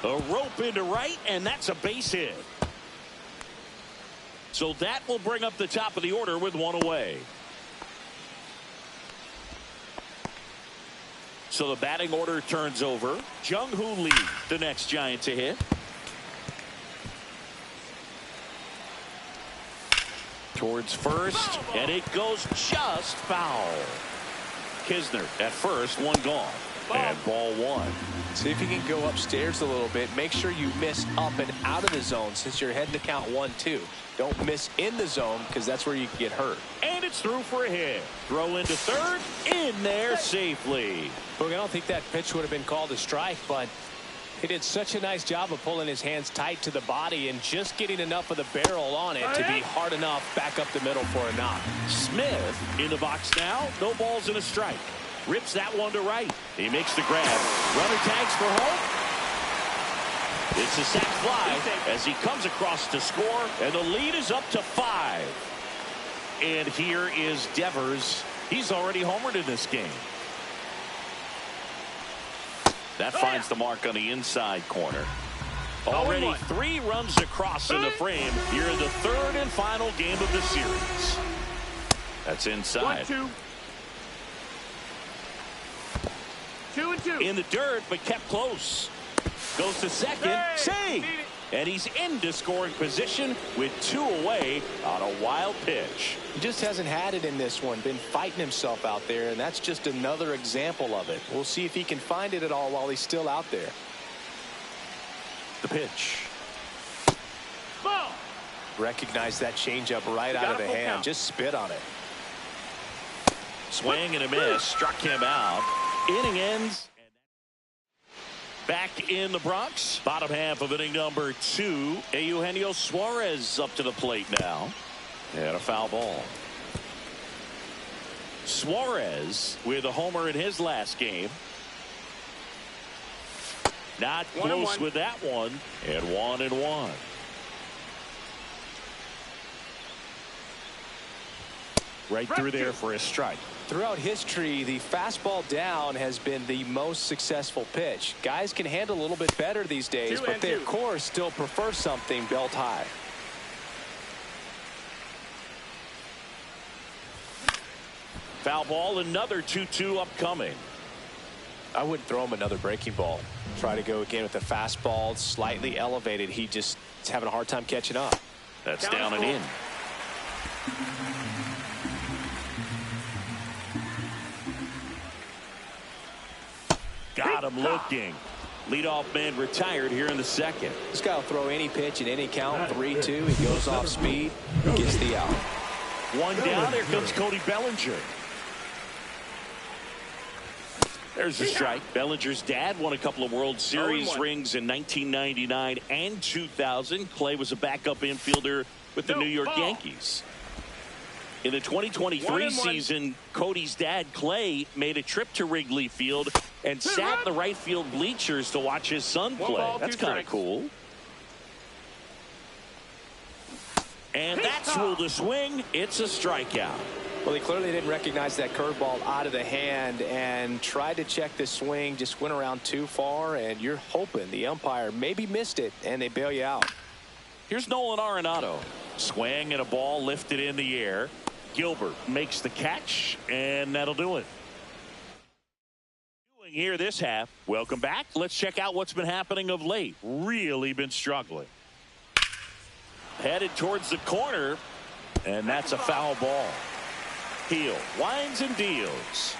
A rope into right, and that's a base hit. So that will bring up the top of the order with one away. So the batting order turns over. Jung-Hoo Lee, the next Giant to hit. Towards first, and it goes just foul. Kisner at first, one gone. And ball one. See if you can go upstairs a little bit. Make sure you miss up and out of the zone since you're heading to count 1-2. Don't miss in the zone because that's where you can get hurt. And it's through for a hit. Throw into third. In there safely. Look, I don't think that pitch would have been called a strike, but he did such a nice job of pulling his hands tight to the body and just getting enough of the barrel on it to be hard enough back up the middle for a knock. Smith in the box now. No balls and a strike. Rips that one to right. He makes the grab. Runner tags for home. It's a sac fly as he comes across to score, and the lead is up to 5. And here is Devers. He's already homered in this game. That finds the mark on the inside corner. Already 3 runs across in the frame here in the third and final game of the series. That's inside. 1-2. 2-2. In the dirt, but kept close. Goes to second. Save. And he's into scoring position with 2 away on a wild pitch. He just hasn't had it in this one. Been fighting himself out there, and that's just another example of it. We'll see if he can find it at all while he's still out there. The pitch. Ball. Recognize that changeup right out of the hand. Count. Just spit on it. Swing and a miss. Struck him out. Inning ends. Back in the Bronx. Bottom half of inning number 2. Eugenio Suarez up to the plate now. And a foul ball. Suarez with a homer in his last game. Not close with that one. And 1-1. Right through there for a strike. Throughout history, the fastball down has been the most successful pitch. Guys can handle a little bit better these days, but they, of course, still prefer something belt high. Foul ball, another 2-2 upcoming. I wouldn't throw him another breaking ball. Try to go again with the fastball, slightly elevated. He just is having a hard time catching up. That's down and in. Got him looking. Leadoff man retired here in the second. This guy will throw any pitch in any count. 3-2. He goes off speed. Gets the out. One down. Here comes Cody Bellinger. There's a strike. Bellinger's dad won a couple of World Series rings in 1999 and 2000. Clay was a backup infielder with the New York Yankees. In the 2023 season, Cody's dad, Clay, made a trip to Wrigley Field and sat in the right field bleachers to watch his son play. That's kind of cool. And that's ruled a swing. It's a strikeout. Well, he clearly didn't recognize that curveball out of the hand and tried to check the swing. Just went around too far, and you're hoping the umpire maybe missed it, and they bail you out. Here's Nolan Arenado. Swing and a ball lifted in the air. Gilbert makes the catch, and that'll do it. Here this half. Welcome back. Let's check out what's been happening of late. Really been struggling. Headed towards the corner, and that's a foul ball. Heel winds and deals.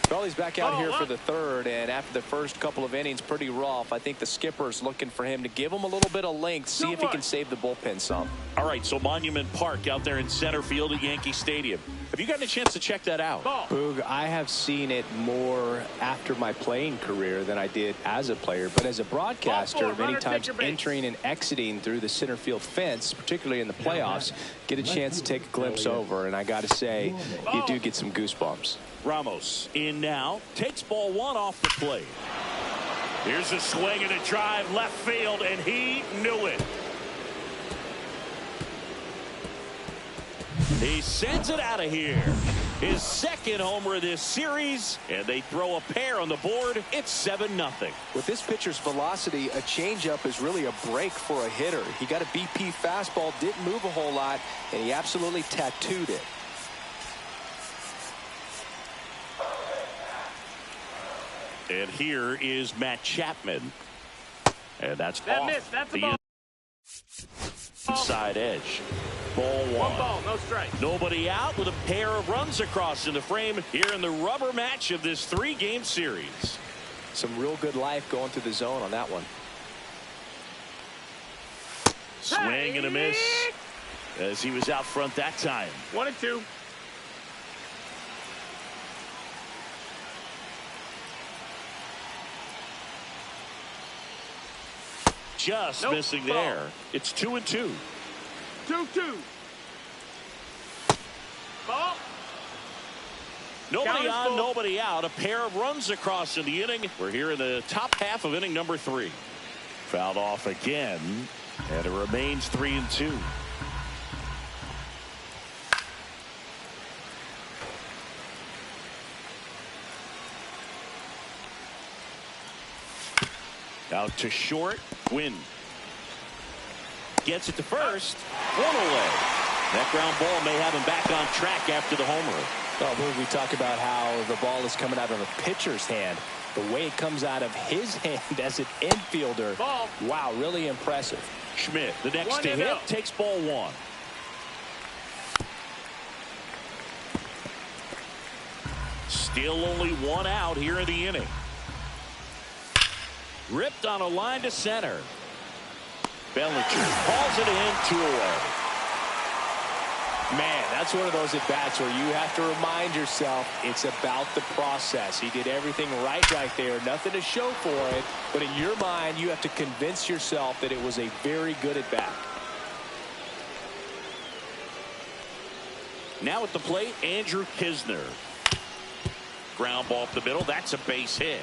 Well, he's back out here for the third, and after the first couple of innings, pretty rough. I think the skipper's looking for him to give him a little bit of length, see if he can save the bullpen some. All right, so Monument Park out there in center field at Yankee Stadium. Have you gotten a chance to check that out? Boog, I have seen it more after my playing career than I did as a player, but as a broadcaster, many times entering and exiting through the center field fence, particularly in the playoffs, get a chance to take a glimpse over, and I got to say, you do get some goosebumps. Ramos in now, takes ball 1 off the plate. Here's a swing and a drive left field, and he knew it. He sends it out of here. His second homer of this series, and they throw a pair on the board. It's 7-0. With this pitcher's velocity, a changeup is really a break for a hitter. He got a BP fastball, didn't move a whole lot, and he absolutely tattooed it. And here is Matt Chapman. And that's That off miss, that's a the ball. inside edge. Ball one. One ball, no strike. Nobody out with a pair of runs across in the frame here in the rubber match of this 3-game series. Some real good life going through the zone on that one. Swing and a miss as he was out front that time. 1-2. Just Nope. missing Ball. there. It's 2-2. 2-2. Ball. Nobody Counter's on, full. nobody out. A pair of runs across in the inning. We're here in the top half of inning number 3. Fouled off again, and it remains 3-2. Out to short. Win. Gets it to first. One away. That ground ball may have him back on track after the homer. Well, we talk about how the ball is coming out of a pitcher's hand. The way it comes out of his hand as an infielder. Ball. Wow, really impressive. Schmidt, the next One to and hit, out. takes ball 1. Still only 1 out here in the inning. Ripped on a line to center. Bellinger hauls it in, 2 away. Man, that's one of those at-bats where you have to remind yourself it's about the process. He did everything right there. Nothing to show for it. But in your mind, you have to convince yourself that it was a very good at-bat. Now at the plate, Andrew Kisner. Ground ball up the middle. That's a base hit.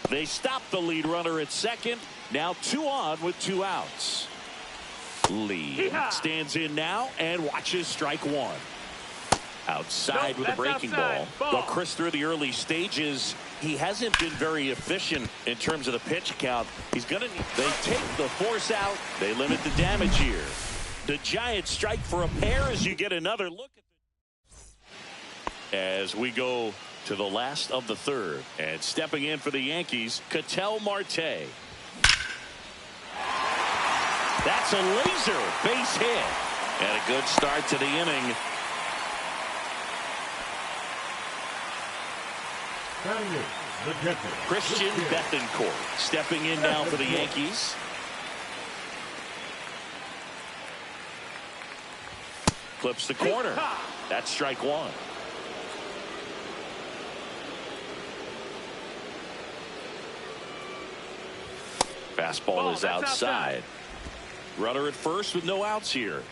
They stop the lead runner at second. Now 2 on with 2 outs. Lee stands in now and watches strike 1. Outside Nope, with a that's breaking outside. ball. Ball. But Chris, through the early stages, he hasn't been very efficient in terms of the pitch count. He's gonna. They take the force out. They limit the damage here. The Giants strike for a pair as you get another look at the. As we go to the last of the 3rd, and stepping in for the Yankees, Ketel Marte. That's a laser base hit, and a good start to the inning. Christian Bethancourt stepping in now for the Yankees. Clips the corner. That's strike 1. Fastball is that's outside. Runner at first with no outs here.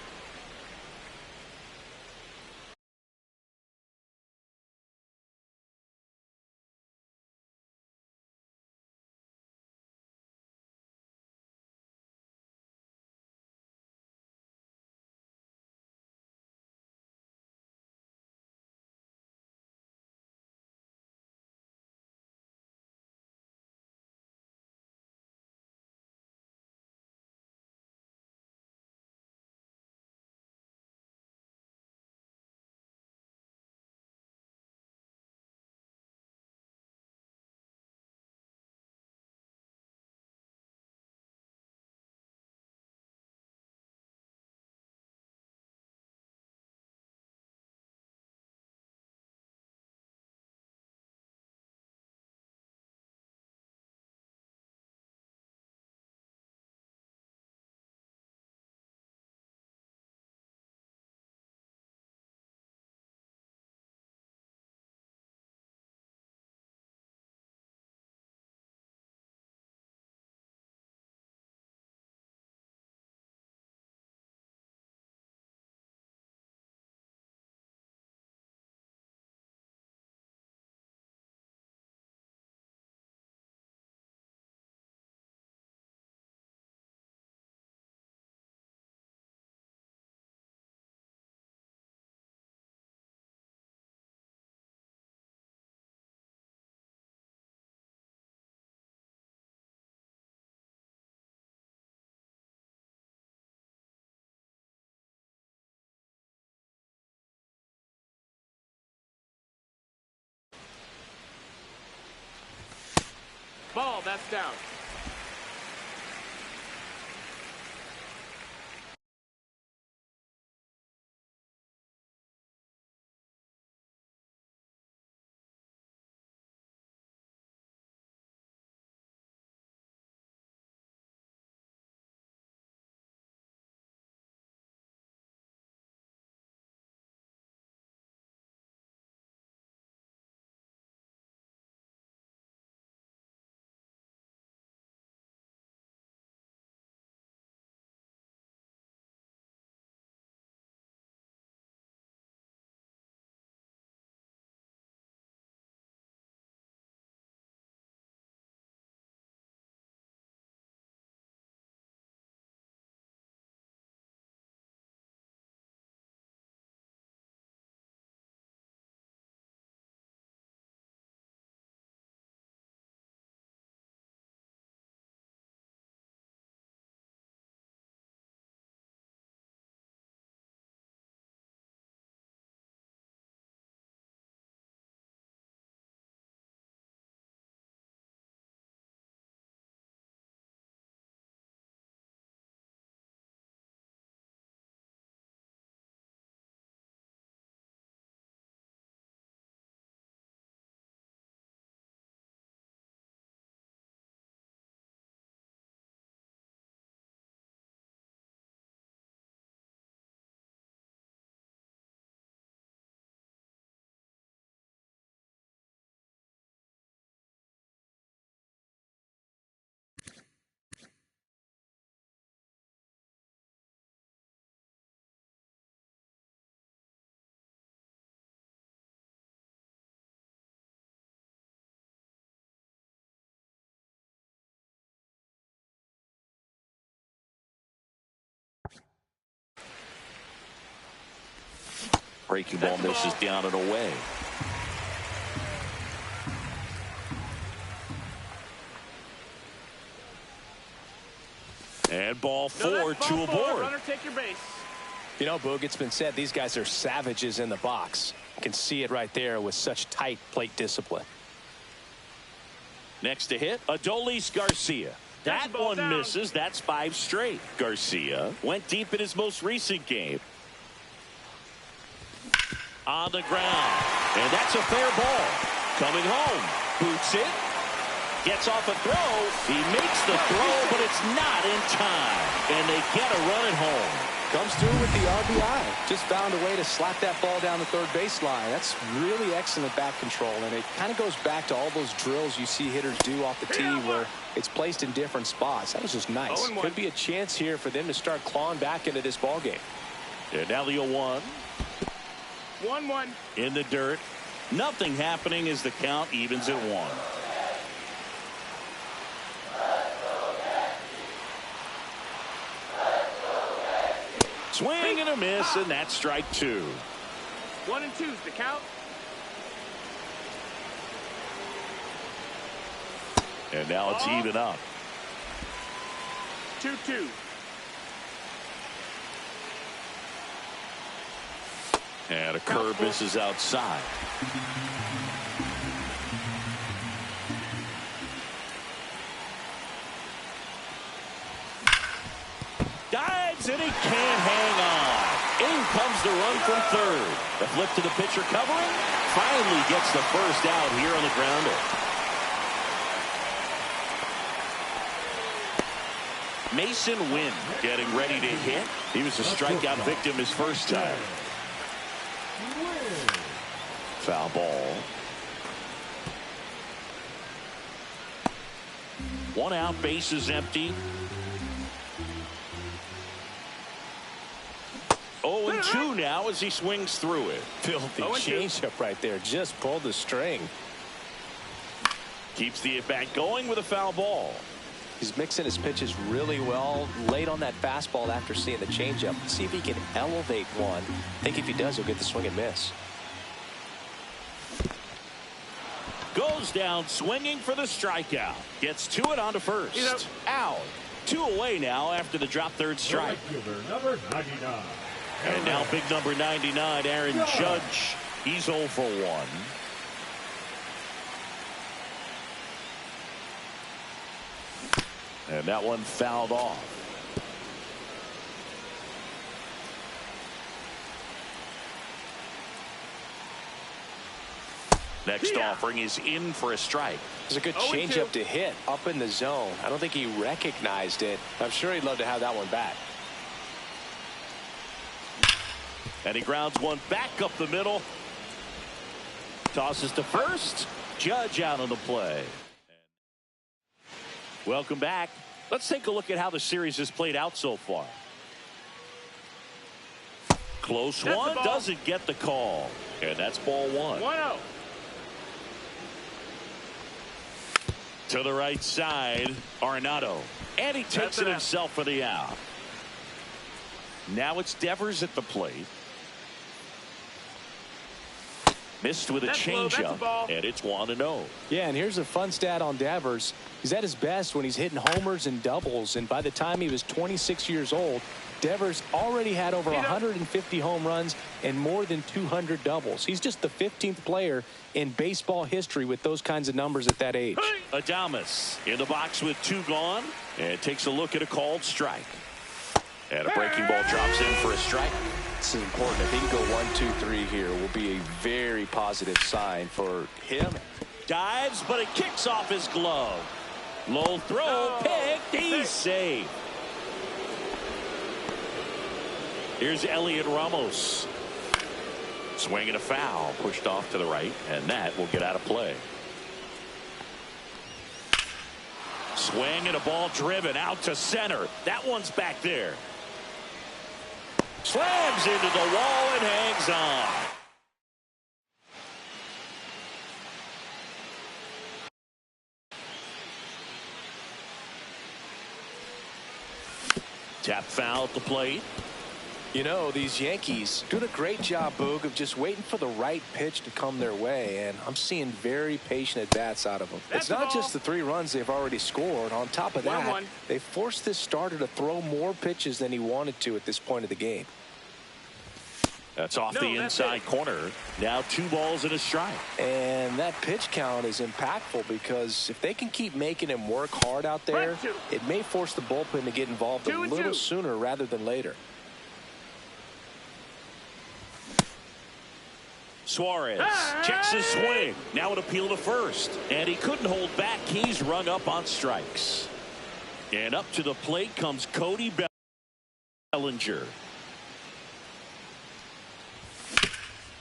Ball, that's down. Breaking ball misses down and away. And ball 4, 2 aboard. Runner, take your base. You know, Boog, it's been said these guys are savages in the box. You can see it right there with such tight plate discipline. Next to hit, Adolis Garcia. That one misses. That's 5 straight. Garcia went deep in his most recent game. On the ground. And that's a fair ball. Coming home. Boots it. Gets off a throw. He makes the throw, but it's not in time. And they get a run at home. Comes through with the RBI. Just found a way to slap that ball down the third baseline. That's really excellent bat control. And it kind of goes back to all those drills you see hitters do off the tee where it's placed in different spots. That was just nice. Could be a chance here for them to start clawing back into this ball game. And now the 0-1. 1-1. In the dirt. Nothing happening as the count evens at 1. Swing and a miss, and that's strike 2. 1 and 2's the count. And now it's even up. 2-2. And a curve misses outside. Dives and he can't hang on. In comes the run from third. The flip to the pitcher covering. Finally gets the first out here on the grounder. Mason Wynn getting ready to hit. He was a strikeout victim his first time. Foul ball. 1 out, bases empty. 0-2 now as he swings through it. Filthy changeup right there. Just pulled the string. Keeps the at-bat going with a foul ball. He's mixing his pitches really well. Late on that fastball after seeing the changeup. See if he can elevate one. I think if he does, he'll get the swing and miss. Goes down swinging for the strikeout. Gets to it onto first. Out. 2 away now after the drop third strike. Number 99. And now big number 99, Aaron Judge. He's 0 for 1. And that one fouled off. Next offering is in for a strike. It's a good changeup to hit up in the zone. I don't think he recognized it. I'm sure he'd love to have that one back. And he grounds one back up the middle. Tosses to first. Judge out on the play. Welcome back. Let's take a look at how the series has played out so far. Close one. Doesn't get the call. And that's ball one. 1-0. To the right side, Arenado. And he takes it himself for the out. Now it's Devers at the plate. Missed with a changeup, and it's 1-0. Yeah, and here's a fun stat on Devers. He's at his best when he's hitting homers and doubles, and by the time he was 26 years old, Devers already had over 150 home runs and more than 200 doubles. He's just the 15th player in baseball history with those kinds of numbers at that age. Adames in the box with two gone, and takes a look at a called strike. And a breaking ball drops in for a strike. This is important. If he can go 1, 2, 3 here, will be a very positive sign for him. Dives, but it kicks off his glove. Low throw, picked, he's safe. Here's Elliot Ramos. Swinging a foul, pushed off to the right, and that will get out of play. Swing and a ball driven out to center. That one's back there. Slams into the wall and hangs on. Tap foul at the plate. You know, these Yankees doing a great job, Boog, of just waiting for the right pitch to come their way, and I'm seeing very patient at-bats out of them. It's not just the 3 runs they've already scored. On top of that, they forced this starter to throw more pitches than he wanted to at this point of the game. That's off the inside corner. Now 2 balls and a strike. And that pitch count is impactful because if they can keep making him work hard out there, it may force the bullpen to get involved a little sooner rather than later. Suarez checks his swing. Now an appeal to first. And he couldn't hold back. He's rung up on strikes. And up to the plate comes Cody Bellinger.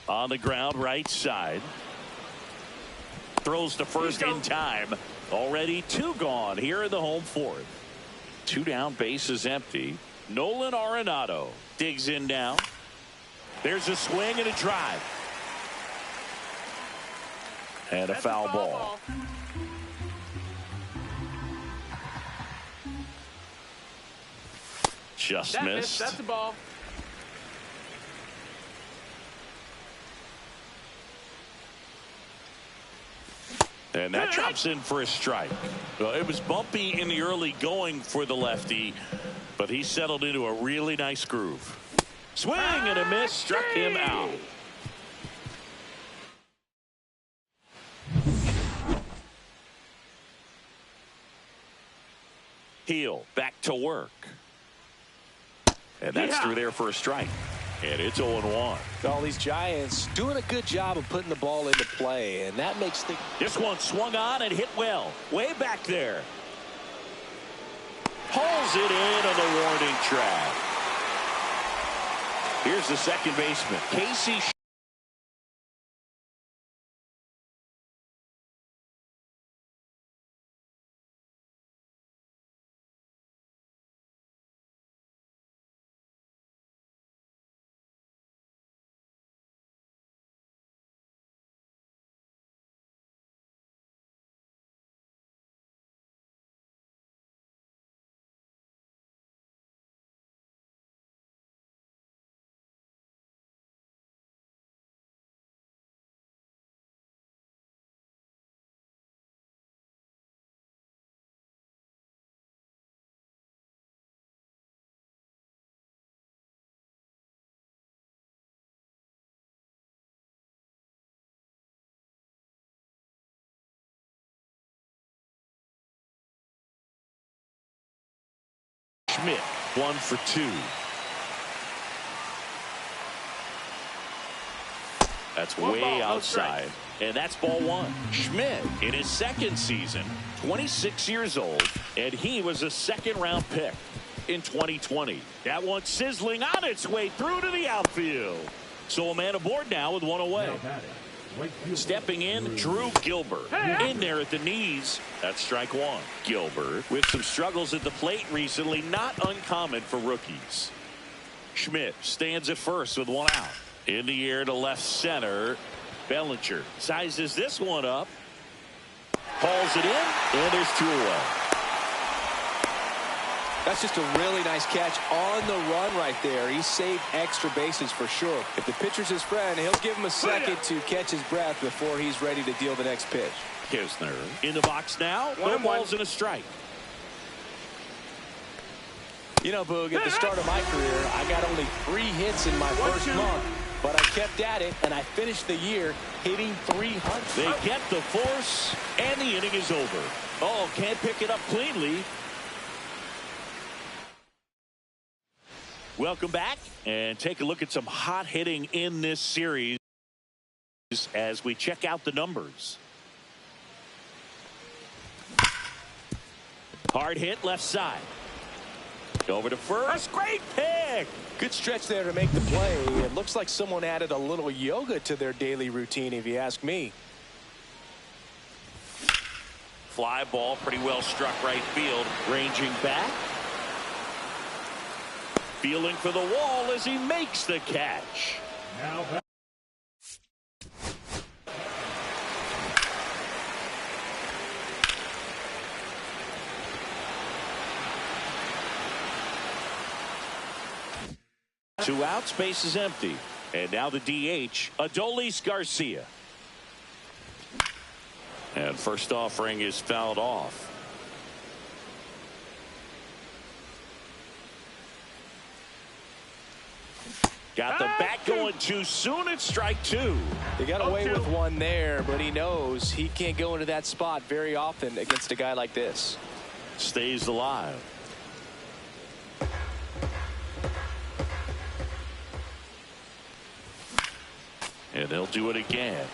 On the ground, right side. Throws to first in time. Already 2 gone here in the home 4th. 2 down, base is empty. Nolan Arenado digs in now. There's a swing and a drive. And a foul ball. Just missed. That's a ball. And that drops in for a strike. Well, it was bumpy in the early going for the lefty, but he settled into a really nice groove. Swing and a miss, struck him out. Heel back to work. And that's through there for a strike. And it's 0-1. All these Giants doing a good job of putting the ball into play, and that makes the... This one swung on and hit well. Way back there. Pulls it in on the warning track. Here's the second baseman, Casey. Schmidt, 1 for 2. That's One way ball, no outside. strikes. And that's ball 1. Schmidt, in his second season, 26 years old, and he was a second-round pick in 2020. That one sizzling on its way through to the outfield. So a man aboard now with one away. Stepping in, Drew Gilbert. In there at the knees. That's strike 1. Gilbert with some struggles at the plate recently, not uncommon for rookies. Schmidt stands at first with one out. In the air to left center. Bellinger sizes this one up. Hauls it in, and there's 2 away. That's just a really nice catch on the run right there. He saved extra bases for sure. If the pitcher's his friend, he'll give him a second to catch his breath before he's ready to deal the next pitch. Kisner in the box now. 1-1 and a strike. You know, Boog, at the start of my career, I got only 3 hits in my first month, but I kept at it, and I finished the year hitting 300. They get the force, and the inning is over. Oh, can't pick it up cleanly. Welcome back, and take a look at some hot hitting in this series as we check out the numbers. Hard hit left side. Over to first. Great pick. Good stretch there to make the play. It looks like someone added a little yoga to their daily routine, if you ask me. Fly ball pretty well struck right field. Ranging back. Feeling for the wall as he makes the catch. Now back. Two outs, base is empty. And now the DH, Adolis Garcia. And first offering is fouled off. Got the bat going too soon. It's strike 2. He got away with one there, but he knows he can't go into that spot very often against a guy like this. Stays alive. And they'll do it again.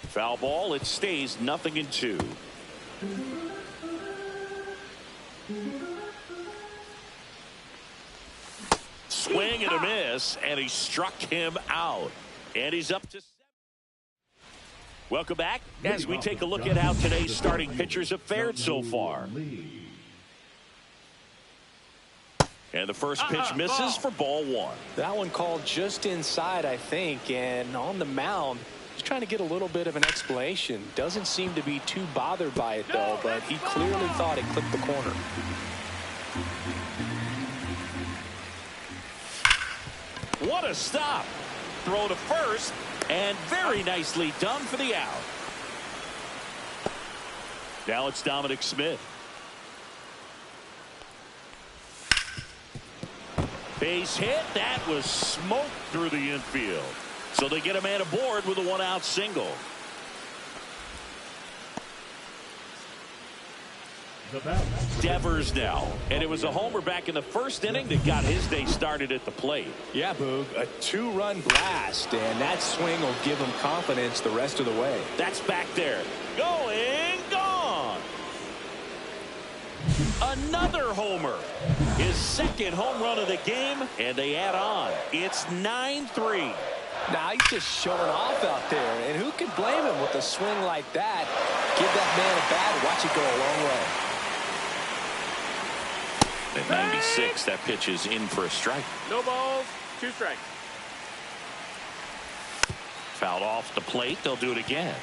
Foul ball. It stays 0-2. Swing and a miss, and he struck him out. And he's up to 7. Welcome back as we take a look at how today's starting pitchers have fared so far. And the first pitch misses for ball 1. That one called just inside, I think, and on the mound, he's trying to get a little bit of an explanation. Doesn't seem to be too bothered by it, though, but he clearly thought it clipped the corner. What a stop. Throw to first, and very nicely done for the out. Now it's Dominic Smith. Base hit. That was smoked through the infield. So they get a man aboard with a 1-out single. Devers now. And it was a homer back in the first inning that got his day started at the plate. Yeah, Boog, a 2-run blast, and that swing will give him confidence the rest of the way. That's back there. Going, gone. Another homer. His second home run of the game, and they add on. It's 9-3. Now he's just showing off out there, and who can blame him with a swing like that? Give that man a bat and watch it go a long way. At 96, that pitch is in for a strike. No balls, 2 strikes. Fouled off the plate. They'll do it again.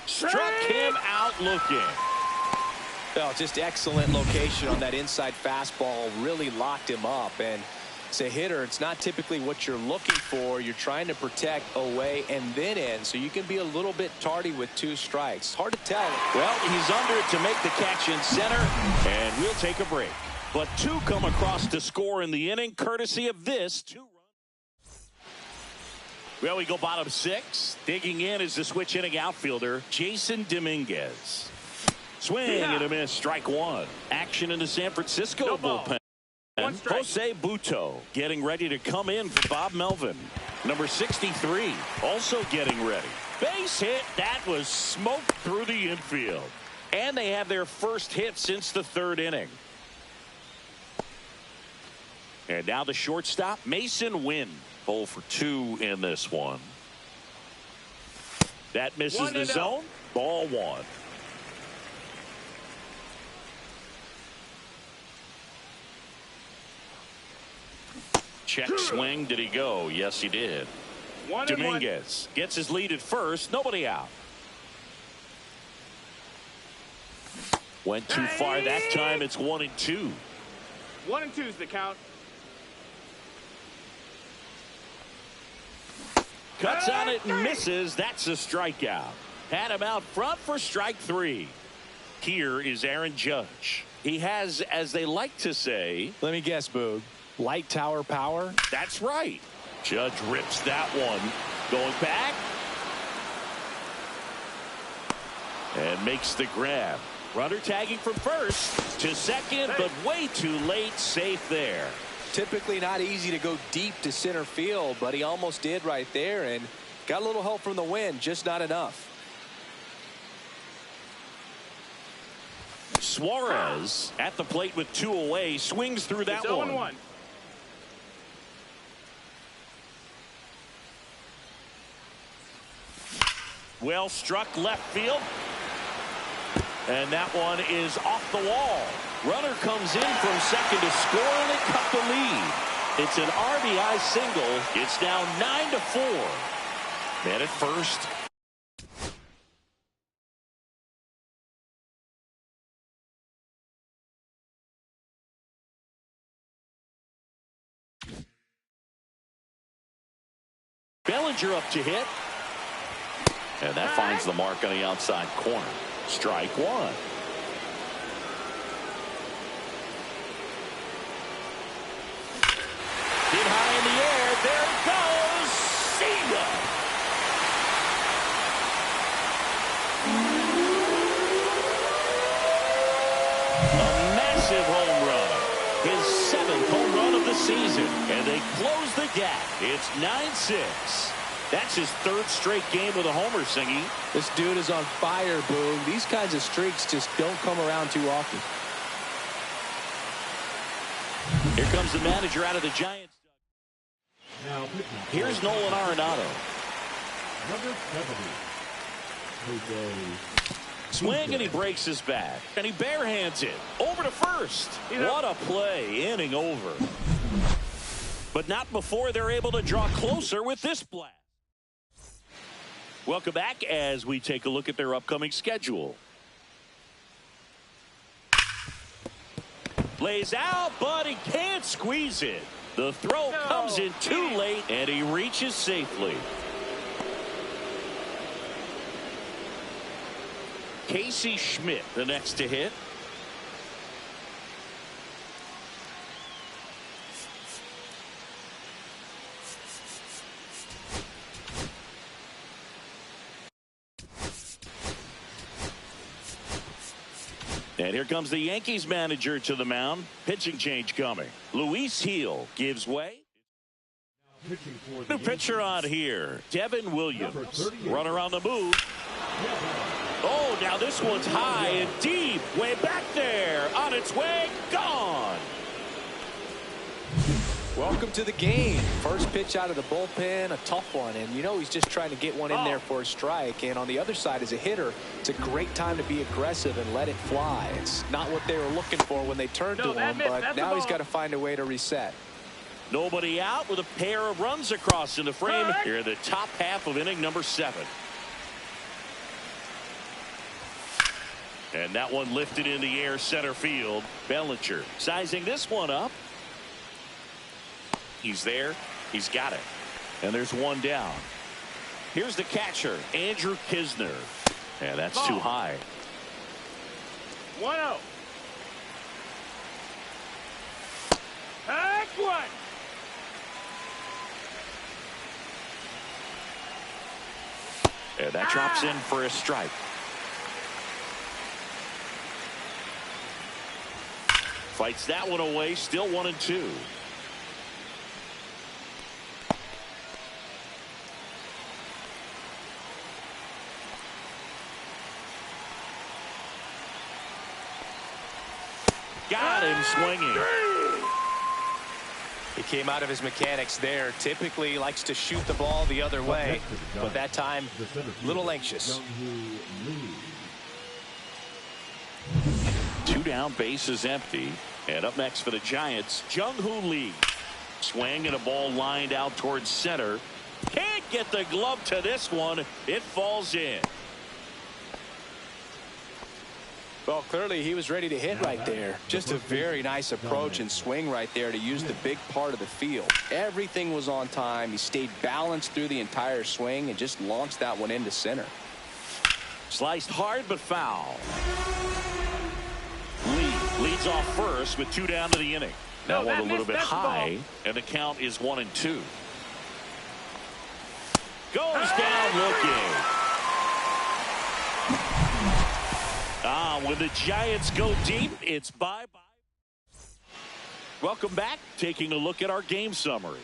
Struck him out looking. Oh, just excellent location on that inside fastball. Really locked him up. And as a hitter, it's not typically what you're looking for. You're trying to protect away and then in, so you can be a little bit tardy with 2 strikes. Hard to tell. Well, he's under it to make the catch in center, and we'll take a break. But two come across to score in the inning, courtesy of this two-run. Well, we go bottom six. Digging in is the switch inning outfielder, Jason Dominguez. Swing and a miss, strike one. Action in the San Francisco bullpen. Jose Butto getting ready to come in for Bob Melvin. Number 63 also getting ready. Base hit. That was smoked through the infield. And they have their first hit since the third inning. And now the shortstop, Mason Wynn. 0 for 2 in this one. That misses the zone. Ball one. Check swing. Did he go? Yes, he did. Dominguez gets his lead at first. Nobody out. Went too far that time. It's 1-2. 1-2 is the count. Cuts on it and misses. That's a strikeout. Had him out front for strike three. Here is Aaron Judge. He has, as they like to say, let me guess, Boog, light tower power. That's right. Judge rips that one. Going back. And makes the grab. Runner tagging from first to second, but way too late. Safe there. Typically not easy to go deep to center field, but he almost did right there and got a little help from the wind, just not enough. Suarez at the plate with 2 away, swings through that one. 0-1. Well struck left field. And that one is off the wall. Runner comes in from second to score, and it cut the lead. It's an RBI single. It's now 9-4. Man at first. Bellinger up to hit. And that finds the mark on the outside corner. Strike one. Hit high in the air. There it goes. See ya. A massive home run. His 7th home run of the season. And they close the gap. It's 9-6. That's his 3rd straight game with a homer, Singy. This dude is on fire, Boog. These kinds of streaks just don't come around too often. Here comes the manager out of the Giants. Here's Nolan Arenado. Number 70. Swing and he breaks his back. And he barehands it. Over to first. What a play. Inning over. But not before they're able to draw closer with this blast. Welcome back as we take a look at their upcoming schedule. Lays out, but he can't squeeze it. The throw comes in too late, and he reaches safely. Casey Schmidt, the next to hit. And here comes the Yankees manager to the mound. Pitching change coming. Luis Gil gives way. New pitcher on here. Devin Williams. Runner on the move. Oh, now this one's high and deep. Way back there. On its way. Gone. Welcome to the game. First pitch out of the bullpen, a tough one, and you know he's just trying to get one in there for a strike. And on the other side, as a hitter, it's a great time to be aggressive and let it fly. It's not what they were looking for when they turned to him, but now he's got to find a way to reset. Nobody out with a pair of runs across in the frame here in the top half of inning number 7. And that one lifted in the air center field. Bellinger sizing this one up. He's there. He's got it. And there's one down. Here's the catcher, Andrew Kisner. And that's too high. 1-0. one. And that drops in for a strike. Fights that one away, still 1-2. Got him swinging. He came out of his mechanics there. Typically likes to shoot the ball the other way, but that time a little anxious. 2 down, base is empty. And up next for the Giants, Jung-Hoo Lee. Swing and a ball lined out towards center. Can't get the glove to this one. It falls in. Well, clearly he was ready to hit right there. Just a very nice approach and swing right there to use the big part of the field. Everything was on time. He stayed balanced through the entire swing and just launched that one into center. Sliced hard but foul. Lee leads off first with 2 down to the inning. That one a little bit high, and the count is 1-2. Goes down looking. When the Giants go deep, it's bye-bye. Welcome back. Taking a look at our game summary.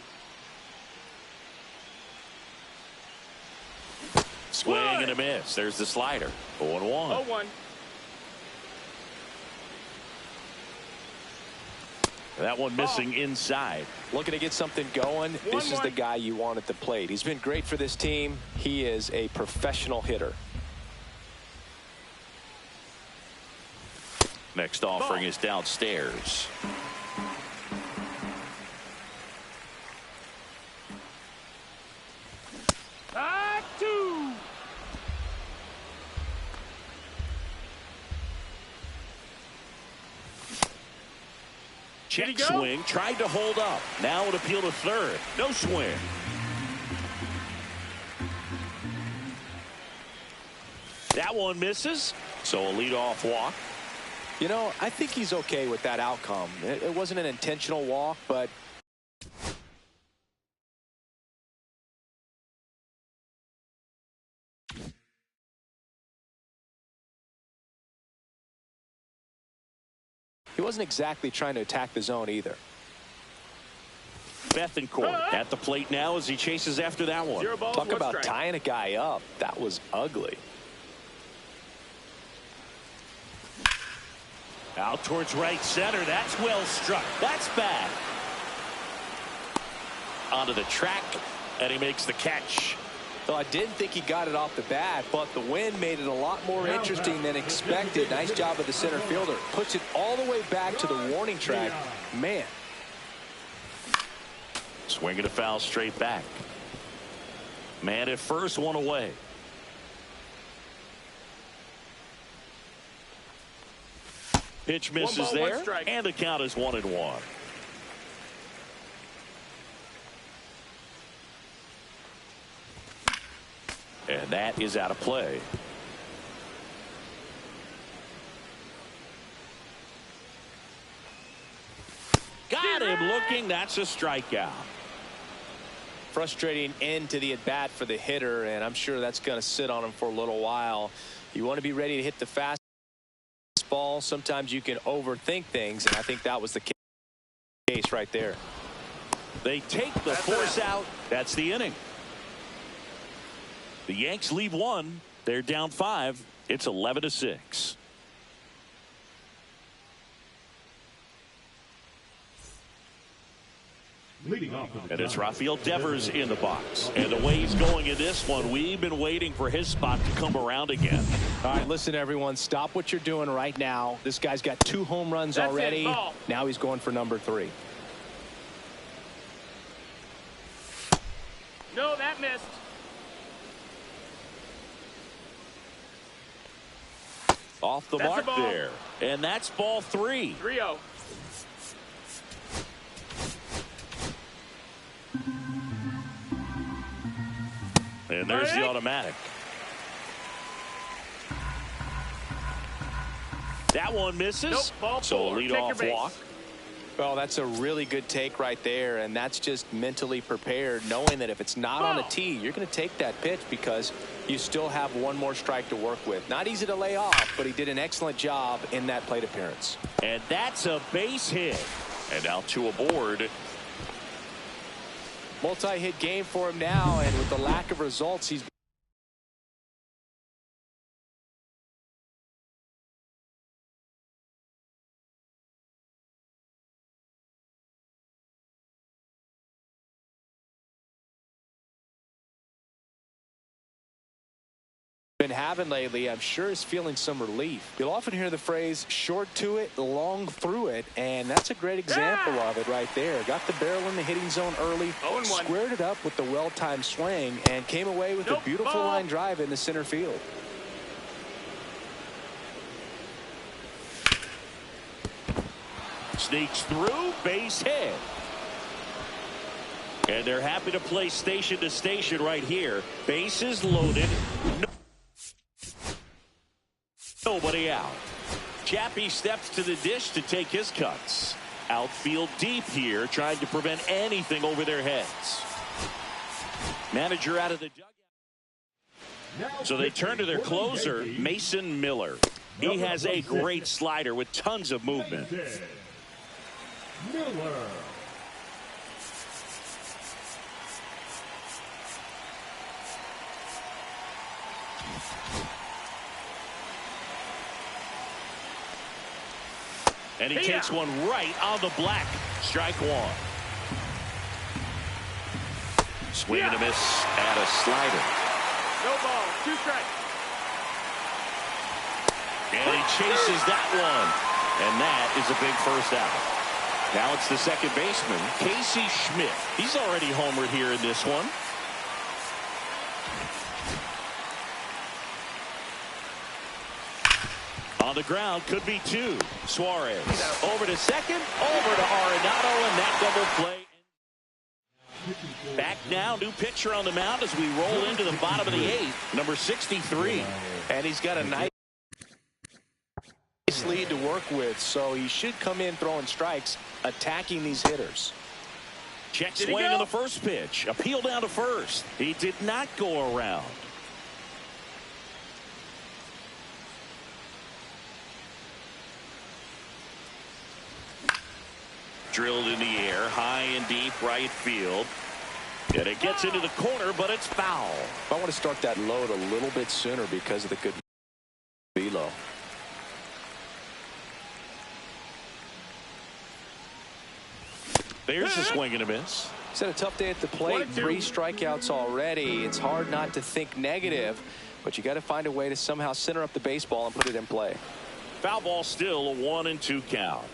Swing and a miss. There's the slider. 0-1. 0-1. That one missing inside. Looking to get something going. This is the guy you want at the plate. He's been great for this team. He is a professional hitter. Next offering is downstairs. Two. Check swing, tried to hold up. Now it appeal to third. No swing. That one misses, so a leadoff walk. You know, I think he's okay with that outcome. It wasn't an intentional walk, but he wasn't exactly trying to attack the zone either. Bethencourt at the plate now as he chases after that one. Talk about tying a guy up. That was ugly. Out towards right center. That's well struck. That's bad. Onto the track, and he makes the catch. So I didn't think he got it off the bat, but the wind made it a lot more interesting than expected. Nice job of the center fielder. Puts it all the way back to the warning track. Man. Swinging a foul straight back. Man at first, one away. Pitch misses there, and the count is 1-1. And that is out of play. Got him looking. That's a strikeout. Frustrating end to the at-bat for the hitter, and I'm sure that's going to sit on him for a little while. You want to be ready to hit the fastball. Sometimes you can overthink things, and I think that was the case right there. They take the force out. That's the inning. The Yanks leave 1. They're down 5. It's 11-6. And it's Rafael Devers in the box. And the way he's going in this one, we've been waiting for his spot to come around again. All right, listen, everyone. Stop what you're doing right now. This guy's got 2 home runs already. Now he's going for number 3. No, that missed. Off the mark there. And that's ball 3. 3-0. And there's the automatic. That one misses. Nope, ball so a 4. leadoff walk. Well, that's a really good take right there, and that's just mentally prepared, knowing that if it's not on the tee, you're going to take that pitch because you still have one more strike to work with. Not easy to lay off, but he did an excellent job in that plate appearance. And that's a base hit. And now two aboard. Multi-hit game for him now, and with the lack of results, he's been having lately. I'm sure is feeling some relief. You'll often hear the phrase short to it, long through it, and that's a great example of it right there. Got the barrel in the hitting zone early, squared it up with the well-timed swing, and came away with a beautiful line drive in the center field. Sneaks through, base hit. And they're happy to play station to station right here. Bases loaded. Nobody out. Chappie steps to the dish to take his cuts. Outfield deep here, trying to prevent anything over their heads. Manager out of the dugout. So they turn to their closer, Mason Miller. He has a great slider with tons of movement. Miller. And he takes one right on the black. Strike one. Swing and a miss at a slider. No ball. 2 strikes. And he chases that one. And that is a big first out. Now it's the second baseman, Casey Schmidt. He's already homered here in this one. On the ground, could be 2. Suarez over to second, over to Arenado, and that double play. Back now, new pitcher on the mound as we roll into the bottom of the 8th, number 63. And he's got a nice lead to work with, so he should come in throwing strikes, attacking these hitters. Check swing on the first pitch. Appeal down to first. He did not go around. Drilled in the air, high and deep right field. And it gets into the corner, but it's foul. I want to start that load a little bit sooner because of the good velo. There's a swing and a miss. He's had a tough day at the plate. 3 strikeouts already. It's hard not to think negative, but you got to find a way to somehow center up the baseball and put it in play. Foul ball still, a 1-2 count.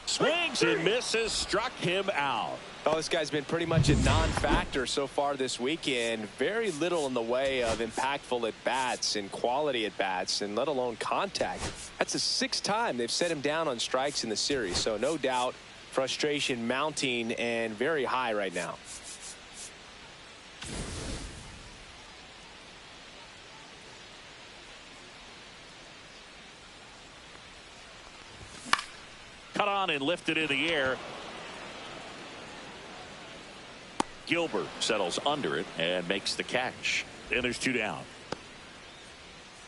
Swings and misses, struck him out. Oh, this guy's been pretty much a non-factor so far this weekend. Very little in the way of impactful at-bats and quality at-bats, and let alone contact. That's the 6th time they've set him down on strikes in the series, so no doubt frustration mounting and very high right now. Cut on and lifted in the air. Gilbert settles under it and makes the catch. And there's 2 down.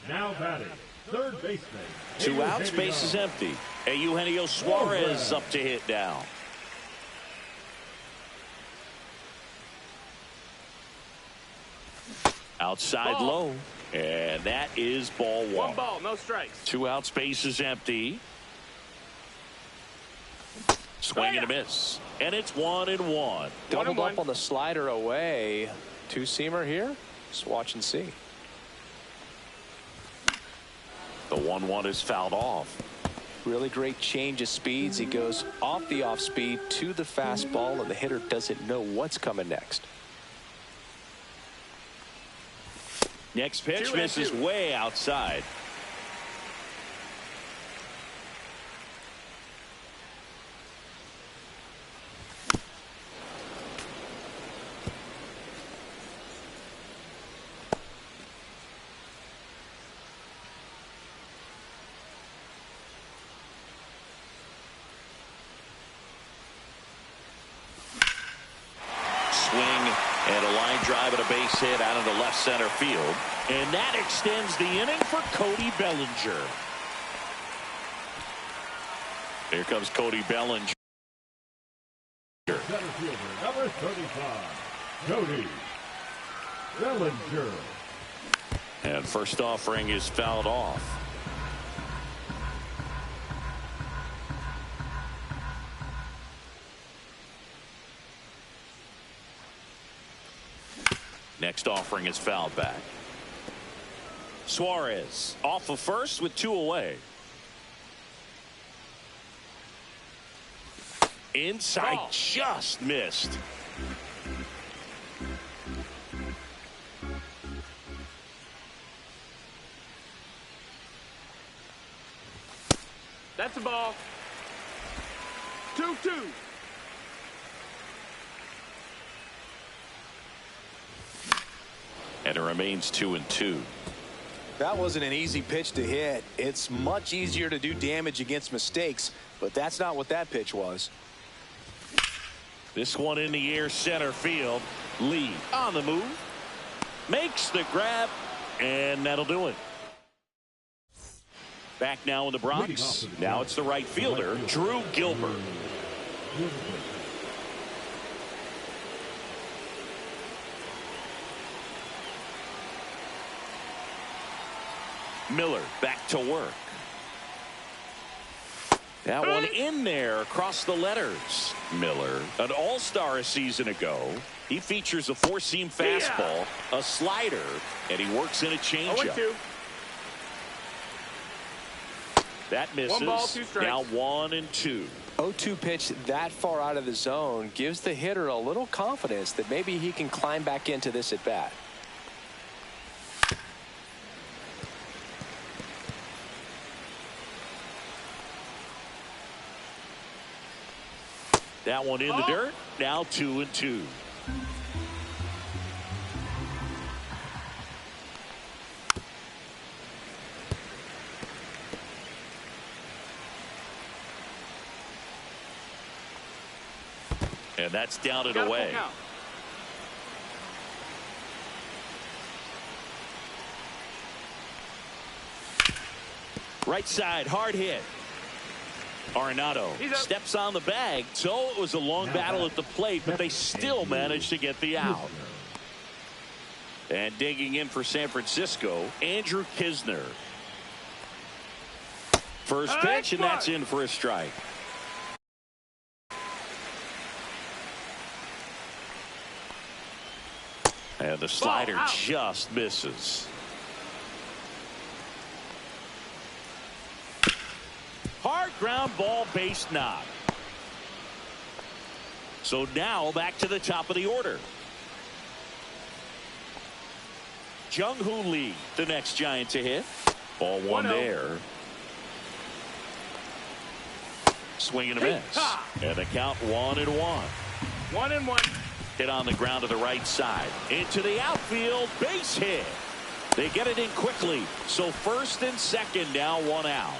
Now batting, third baseman. 2 outs, base is empty. And Eugenio Suarez up to hit now. Outside low. And that is ball 1. 1 ball, no strikes. 2 outs, base is empty. Swing and a miss. And it's 1-1. Doubled up on the slider away. 2-seamer here. Just watch and see. The 1-1 is fouled off. Really great change of speeds. He goes off the off speed to the fastball, and the hitter doesn't know what's coming next. Next pitch misses way outside. And a line drive and a base hit out into left center field. And that extends the inning for Cody Bellinger. Here comes Cody Bellinger. Center fielder, number 35, Cody Bellinger. And first offering is fouled off. Next offering is fouled back. Suarez off of first with 2 away. Inside, just missed. That's a ball. 2-2. And it remains 2-2. That wasn't an easy pitch to hit. It's much easier to do damage against mistakes, but that's not what that pitch was. This one in the air, center field. Lee on the move. Makes the grab, and that'll do it. Back now in the Bronx. Now it's the right fielder, Drew Gilbert. Miller back to work. That one in there across the letters. Miller, an all-star a season ago. He features a four-seam fastball, a slider, and he works in a changeup. 0-2. That misses. 1 ball, 2 strikes. Now 1-2. 0-2 pitch that far out of the zone gives the hitter a little confidence that maybe he can climb back into this at bat. That one in the dirt. Now 2-2. And that's down and away. Right side, hard hit. Arenado steps on the bag, so it was a long battle at the plate, but they still managed to get the out. And digging in for San Francisco, Andrew Kisner. First pitch, and that's in for a strike. And the slider just misses. Hard ground ball, base knock. So now back to the top of the order. Jung-Hoo Lee, the next Giant to hit. Ball 1 there. Swing and a miss. And the count 1-1. 1-1. Hit on the ground to the right side. Into the outfield, base hit. They get it in quickly. So first and second, now 1 out.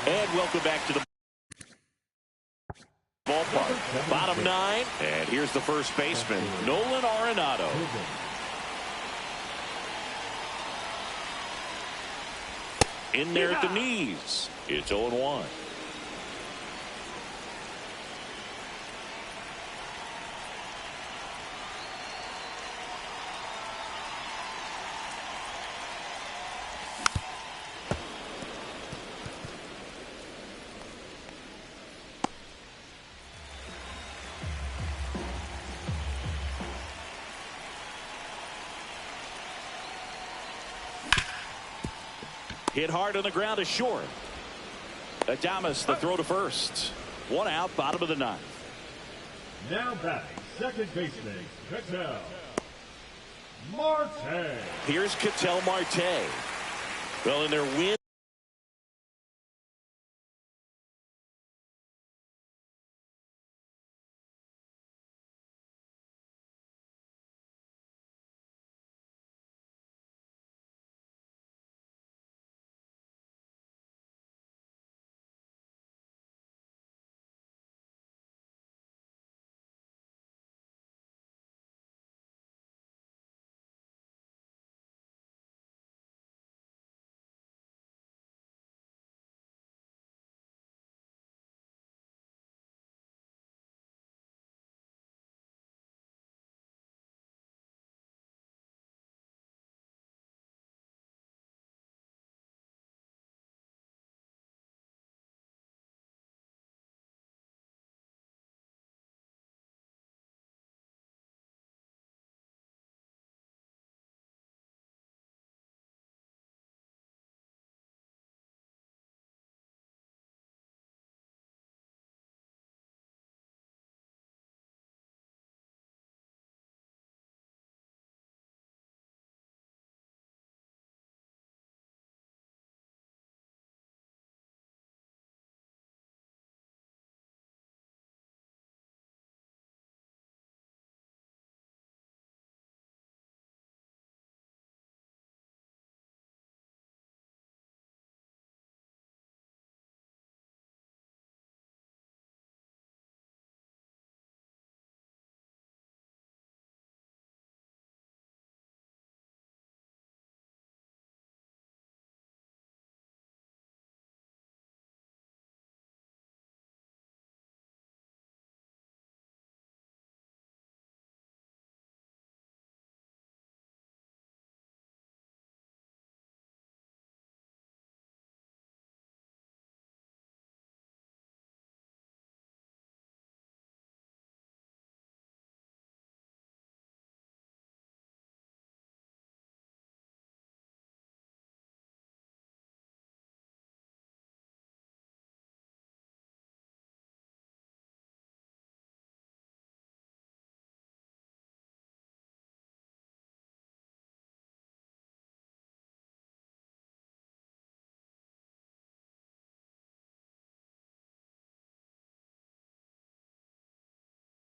And welcome back to the ballpark. Bottom 9. And here's the first baseman, Nolan Arenado. In there at the knees. It's 0-1. Hit hard on the ground to short. Adames the throw to first. 1 out, bottom of the 9th. Now batting, second baseman, Ketel Marte. Here's Ketel Marte. Well, in their win.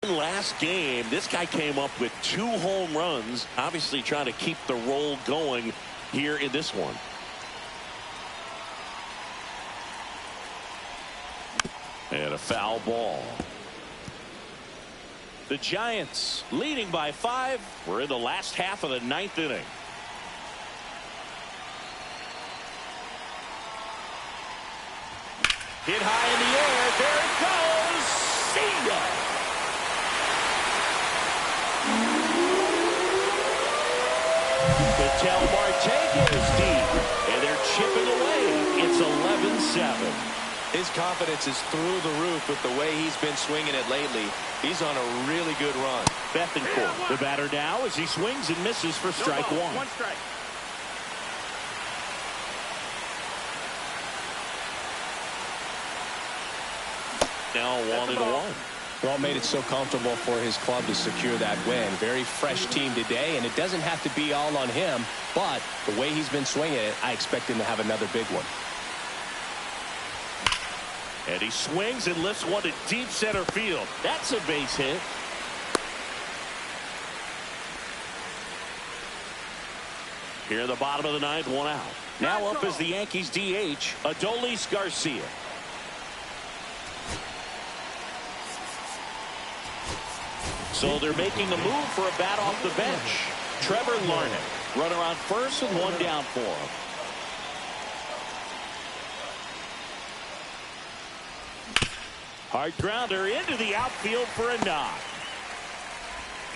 Last game, this guy came up with 2 home runs, obviously trying to keep the roll going here in this one. And a foul ball. The Giants leading by 5. We're in the last half of the 9th inning. Hit high in the air. There it goes. See ya. Patel Marte is deep, and they're chipping away. It's 11-7. His confidence is through the roof with the way he's been swinging it lately. He's on a really good run. Bethencourt, the batter now, as he swings and misses for strike 1. 1 strike. Now 1-1. Well, made it so comfortable for his club to secure that win. Very fresh team today, and it doesn't have to be all on him, but the way he's been swinging it, I expect him to have another big one. And he swings and lifts one to deep center field. That's a base hit. Here in the bottom of the 9th, 1 out. Now up is the Yankees DH, Adolis Garcia. So they're making a move for a bat off the bench. Trevor Larnach, runner on first and 1 down for him. Hard grounder into the outfield for a knock.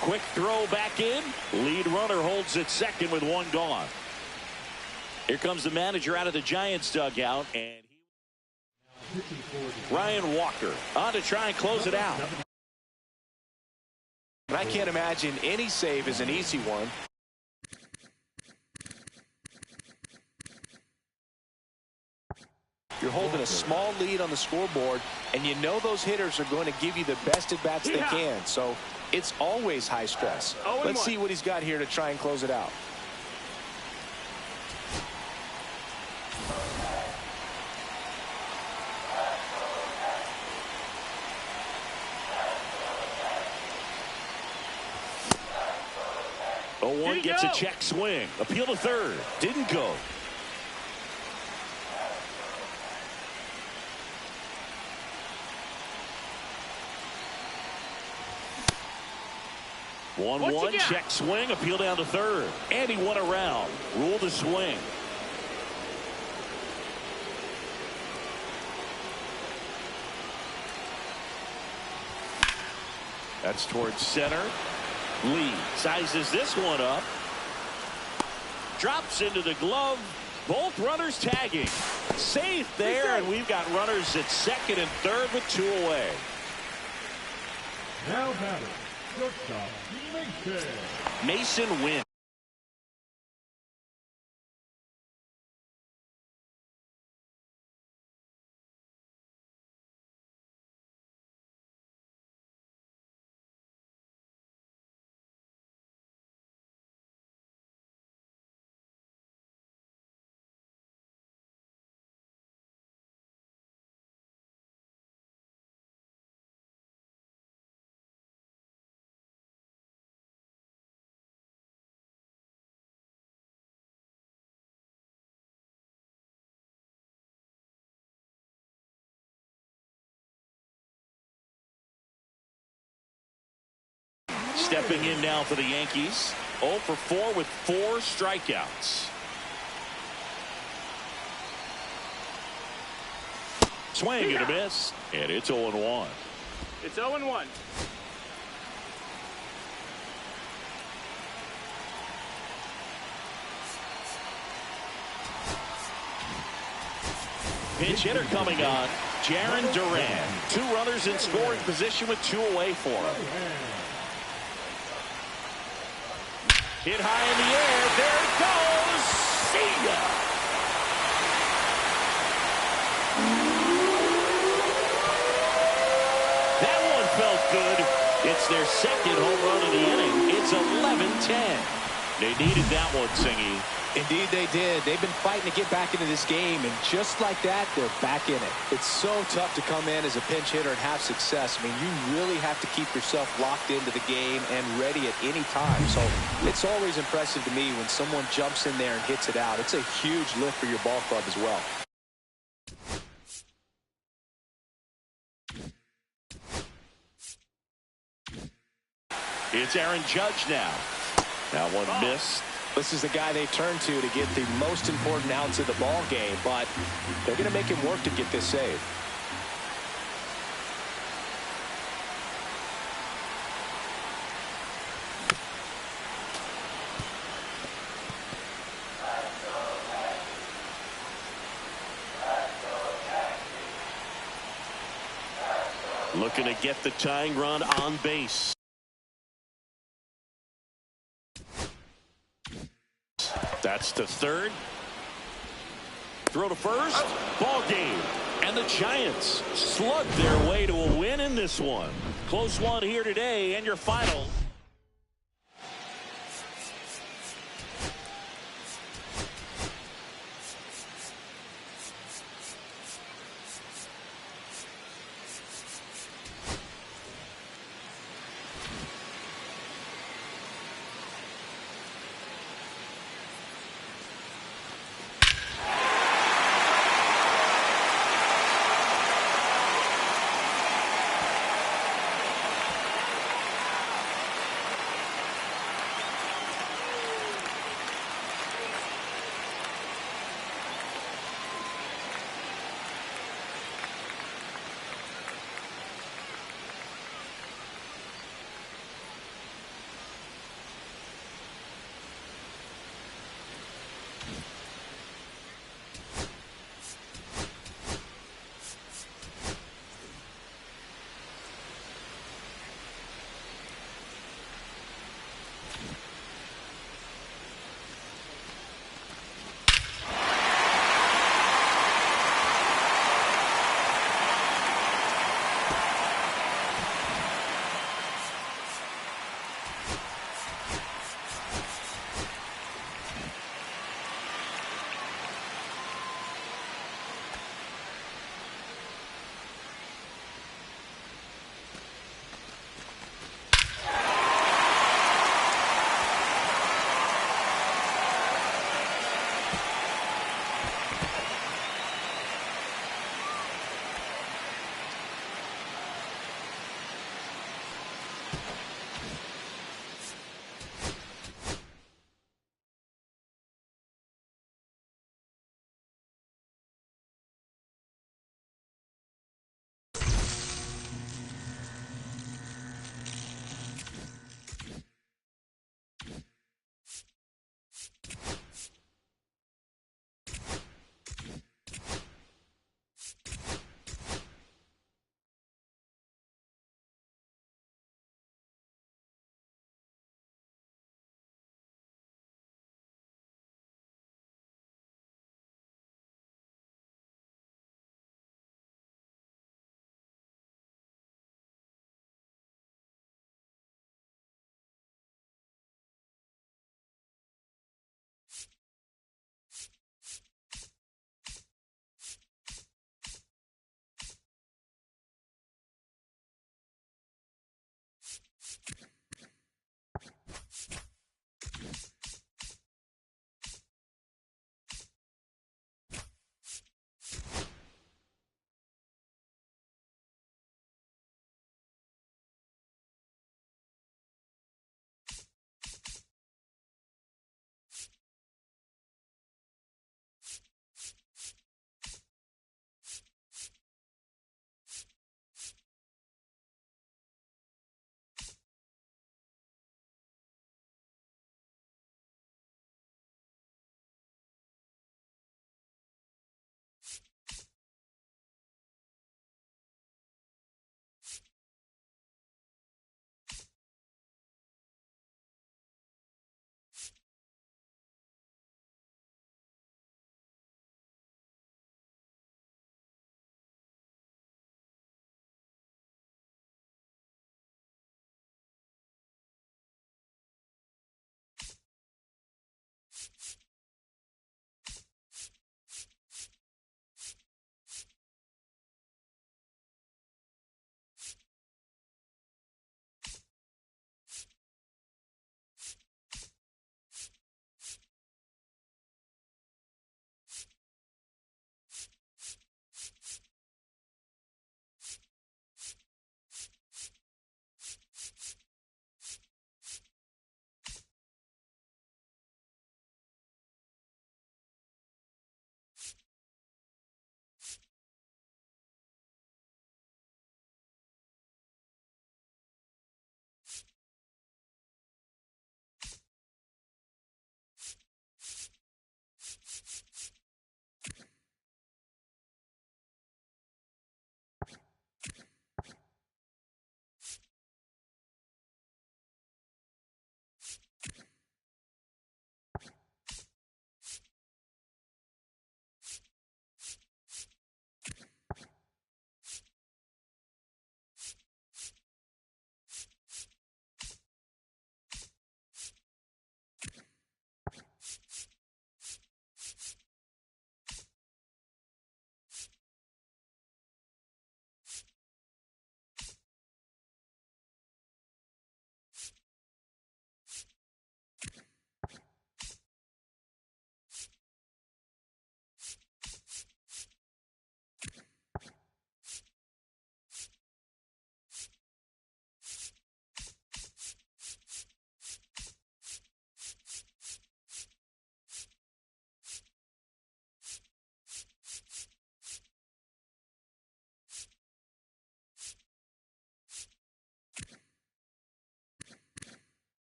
Quick throw back in. Lead runner holds at second with 1 gone. Here comes the manager out of the Giants dugout, and Ryan Walker on to try and close it out. I can't imagine any save is an easy one. You're holding a small lead on the scoreboard, and you know those hitters are going to give you the best at-bats they can. So it's always high stress. Let's see what he's got here to try and close it out. One gets a check swing. Appeal to third. Didn't go. One check swing. Appeal down to third. And he won around. Rule the swing. That's towards center. Lee sizes this one up. Drops into the glove. Both runners tagging. Safe there, and we've got runners at second and third with 2 away. Now batting, shortstop, Mason. Mason wins. Stepping in now for the Yankees. 0 for 4 with 4 strikeouts. Swing and a miss. And it's 0-1. It's 0-1. Pinch hitter coming on. Jarren Duran. 2 runners in scoring position with 2 away for him. Hit high in the air. There it goes. See ya. That one felt good. It's their second home run of the inning. It's 11-10. They needed that one, Singy. Indeed they did. They've been fighting to get back into this game, and just like that, they're back in it. It's so tough to come in as a pinch hitter and have success. I mean, you really have to keep yourself locked into the game and ready at any time. So it's always impressive to me when someone jumps in there and hits it out. It's a huge lift for your ball club as well. It's Aaron Judge now. That one missed. This is the guy they turn to get the most important outs of the ball game, but they're going to make him work to get this save. Looking to get the tying run on base. That's to third. Throw to first. Ball game. And the Giants slugged their way to a win in this one. Close one here today, and your final.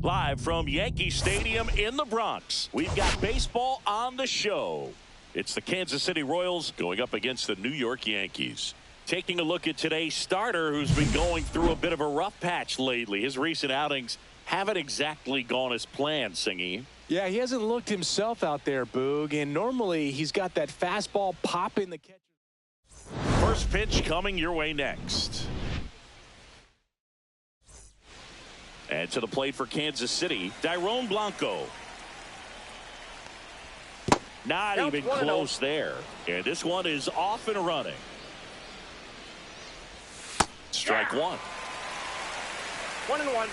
Live from Yankee Stadium in the Bronx, we've got baseball on the show. It's the Kansas City Royals going up against the New York Yankees. Taking a look at today's starter, who's been going through a bit of a rough patch lately. His recent outings haven't exactly gone as planned, Singy. Yeah, he hasn't looked himself out there, Boog, and normally he's got that fastball pop in the catcher. First pitch coming your way next. And to the plate for Kansas City, Dairon Blanco. Not even close there. And this one is off and running. Strike one. 1-1.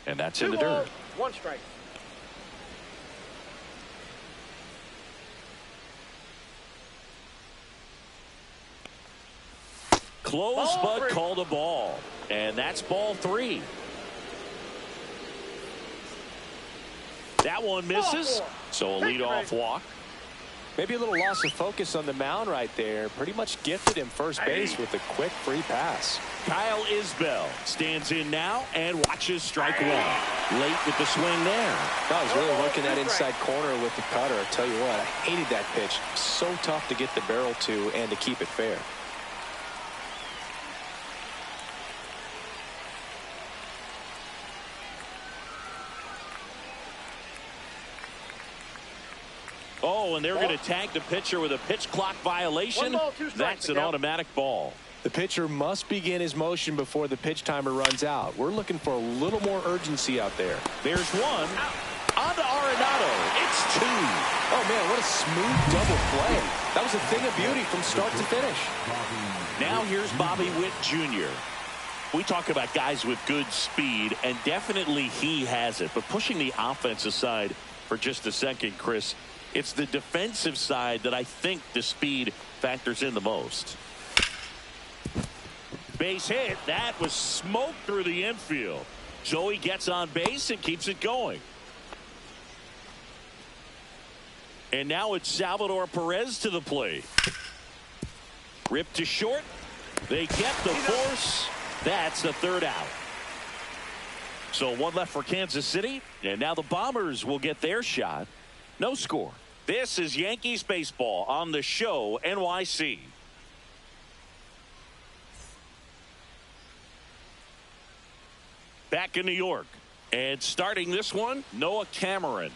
And that's in the dirt. 1 strike. Close, but called a ball. And that's ball 3. That one misses. So a leadoff walk. Maybe a little loss of focus on the mound right there. Pretty much gifted him first base with a quick free pass. Kyle Isbell stands in now and watches strike one. Late with the swing there. I was really working that inside corner with the cutter. I tell you what, I hated that pitch. So tough to get the barrel to and to keep it fair. Oh, and they're going to tag the pitcher with a pitch clock violation. 1 ball, 2 strikes. That's an automatic ball. The pitcher must begin his motion before the pitch timer runs out. We're looking for a little more urgency out there. There's one. On to Arenado. It's 2. Oh, man, what a smooth double play. That was a thing of beauty from start to finish. Now here's Bobby Witt Jr. We talk about guys with good speed, and definitely he has it. But pushing the offense aside for just a second, Chris, it's the defensive side that I think the speed factors in the most. Base hit. That was smoked through the infield. Joey gets on base and keeps it going. And now it's Salvador Perez to the plate. Ripped to short. They get the force. That's the third out. So one left for Kansas City. And now the Bombers will get their shot. No score. This is Yankees baseball on the show NYC. Back in New York. And starting this one, Noah Cameron.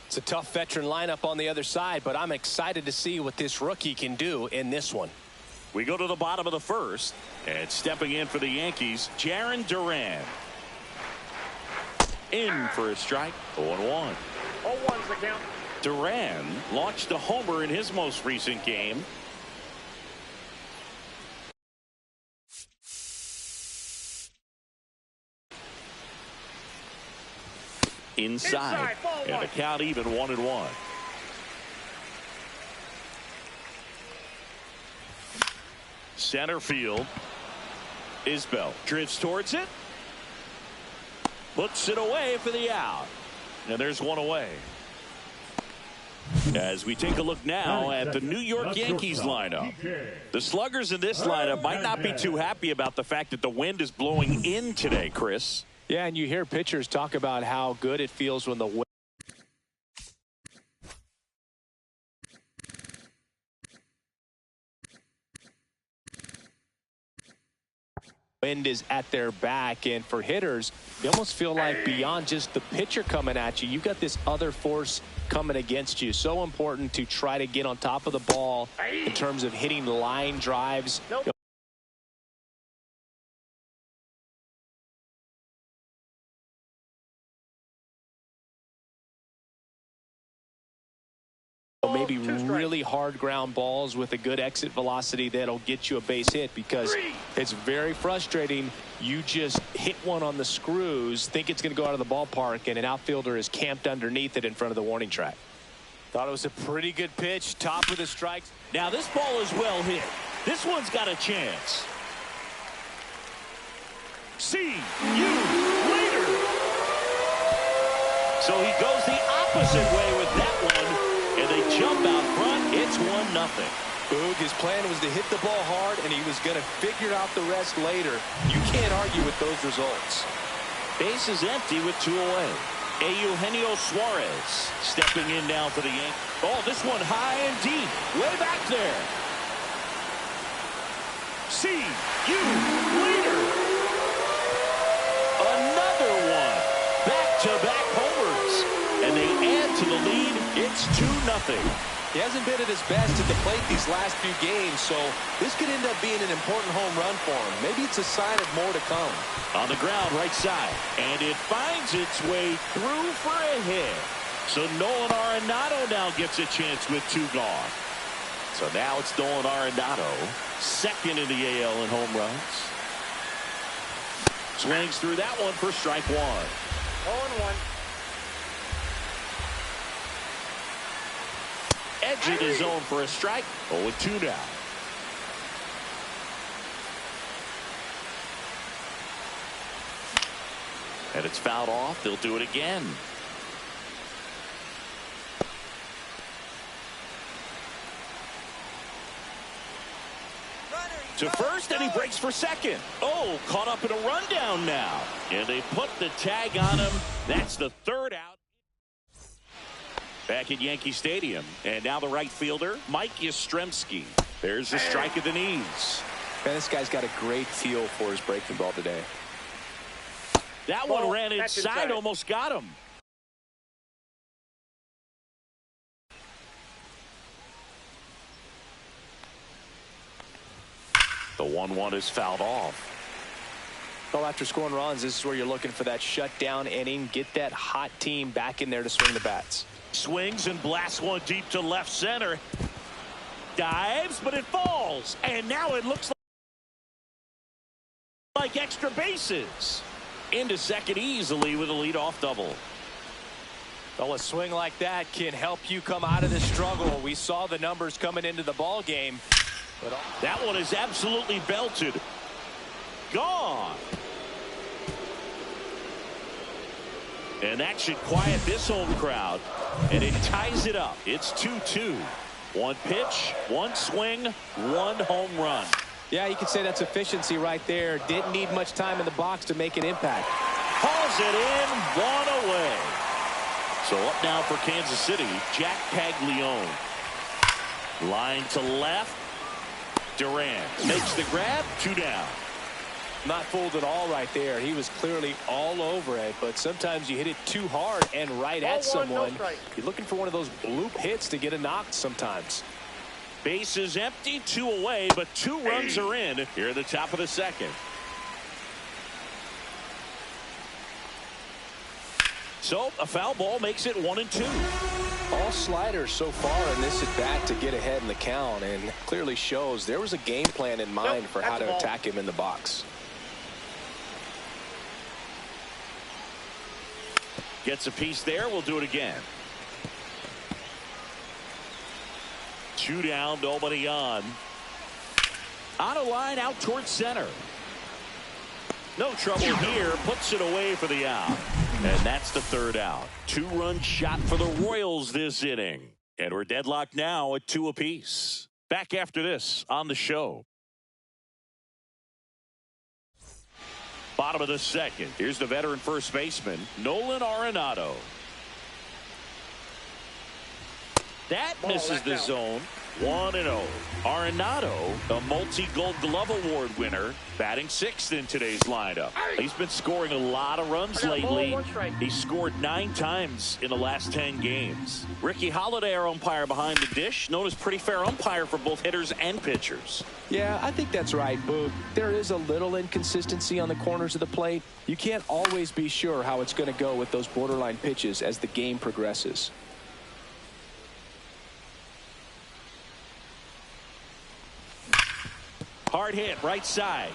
It's a tough veteran lineup on the other side, but I'm excited to see what this rookie can do in this one. We go to the bottom of the first. And stepping in for the Yankees, Jarren Duran. In for a strike. 0-1. 0-1's the count. Duran launched a homer in his most recent game. Inside. And the count even 1-1. Center field. Isbell drifts towards it. Puts it away for the out. And there's one away. As we take a look now at the New York Yankees lineup. The sluggers in this lineup might not be too happy about the fact that the wind is blowing in today, Chris. Yeah, and you hear pitchers talk about how good it feels when the wind is at their back. And for hitters, you almost feel like beyond just the pitcher coming at you, you've got this other force coming against you. So important to try to get on top of the ball in terms of hitting line drives. Maybe really hard ground balls with a good exit velocity that'll get you a base hit, because it's very frustrating. You just hit one on the screws, think it's going to go out of the ballpark, and an outfielder is camped underneath it in front of the warning track. Thought it was a pretty good pitch, top of the strikes. Now this ball is well hit. This one's got a chance. See you later. So he goes the opposite way with that one. And they jump out front. It's 1-0. Boog, his plan was to hit the ball hard, and he was going to figure out the rest later. You can't argue with those results. Base is empty with 2 away. Eugenio Suarez stepping in now for the Yankees. Oh, this one high and deep. Way back there. See you later. Another one. Back-to-back homers. And they add to the lead. It's 2-0. He hasn't been at his best at the plate these last few games, so this could end up being an important home run for him. Maybe it's a sign of more to come. On the ground, right side. And it finds its way through for a hit. So Nolan Arenado now gets a chance with 2 gone. So now it's Nolan Arenado, second in the AL in home runs. Swings through that one for strike 1. 0-1. Edging his zone for a strike. 0-2 now. And it's fouled off. They'll do it again. To first, and he breaks for second. Oh, caught up in a rundown now. And they put the tag on him. That's the 3rd out. Back at Yankee Stadium. And now the right fielder, Mike Yastrzemski. There's the strike at the knees. Man, this guy's got a great feel for his breaking ball today. That one ran inside, almost got him. The 1-1 is fouled off. Well, after scoring runs, this is where you're looking for that shutdown inning. Get that hot team back in there to swing the bats. Swings and blasts one deep to left center. Dives, but it falls. And now it looks like extra bases. Into second easily with a leadoff double. Well, a swing like that can help you come out of the struggle. We saw the numbers coming into the ball game. But that one is absolutely belted. Gone. And that should quiet this home crowd. And it ties it up. It's 2-2. 1 pitch, 1 swing, 1 home run. Yeah, you could say that's efficiency right there. Didn't need much time in the box to make an impact. Hauls it in, 1 away. So up now for Kansas City, Jack Paglione. Line to left. Durant makes the grab, 2 down. Not fooled at all right there. He was clearly all over it, but sometimes you hit it too hard and right at someone. You're looking for one of those bloop hits to get a knock sometimes. Base is empty, 2 away, but 2 runs are in here at the top of the second. So a foul ball makes it 1-2. All sliders so far in this at bat to get ahead in the count, and clearly shows there was a game plan in mind for how to attack him in the box. Gets a piece there. We'll do it again. 2 down, nobody on. On a line out towards center. No trouble here. Puts it away for the out. And that's the 3rd out. 2-run shot for the Royals this inning. And we're deadlocked now at 2 apiece. Back after this on the show. Bottom of the second. Here's the veteran first baseman, Nolan Arenado. That misses the zone. 1-0. Arenado, a multi-Gold Glove Award winner, batting 6th in today's lineup. He's been scoring a lot of runs lately. He scored 9 times in the last 10 games. Ricky Holiday, our umpire behind the dish, known as pretty fair umpire for both hitters and pitchers. Yeah, I think that's right, Boog. There is a little inconsistency on the corners of the plate. You can't always be sure how it's going to go with those borderline pitches as the game progresses. Hard hit, right side.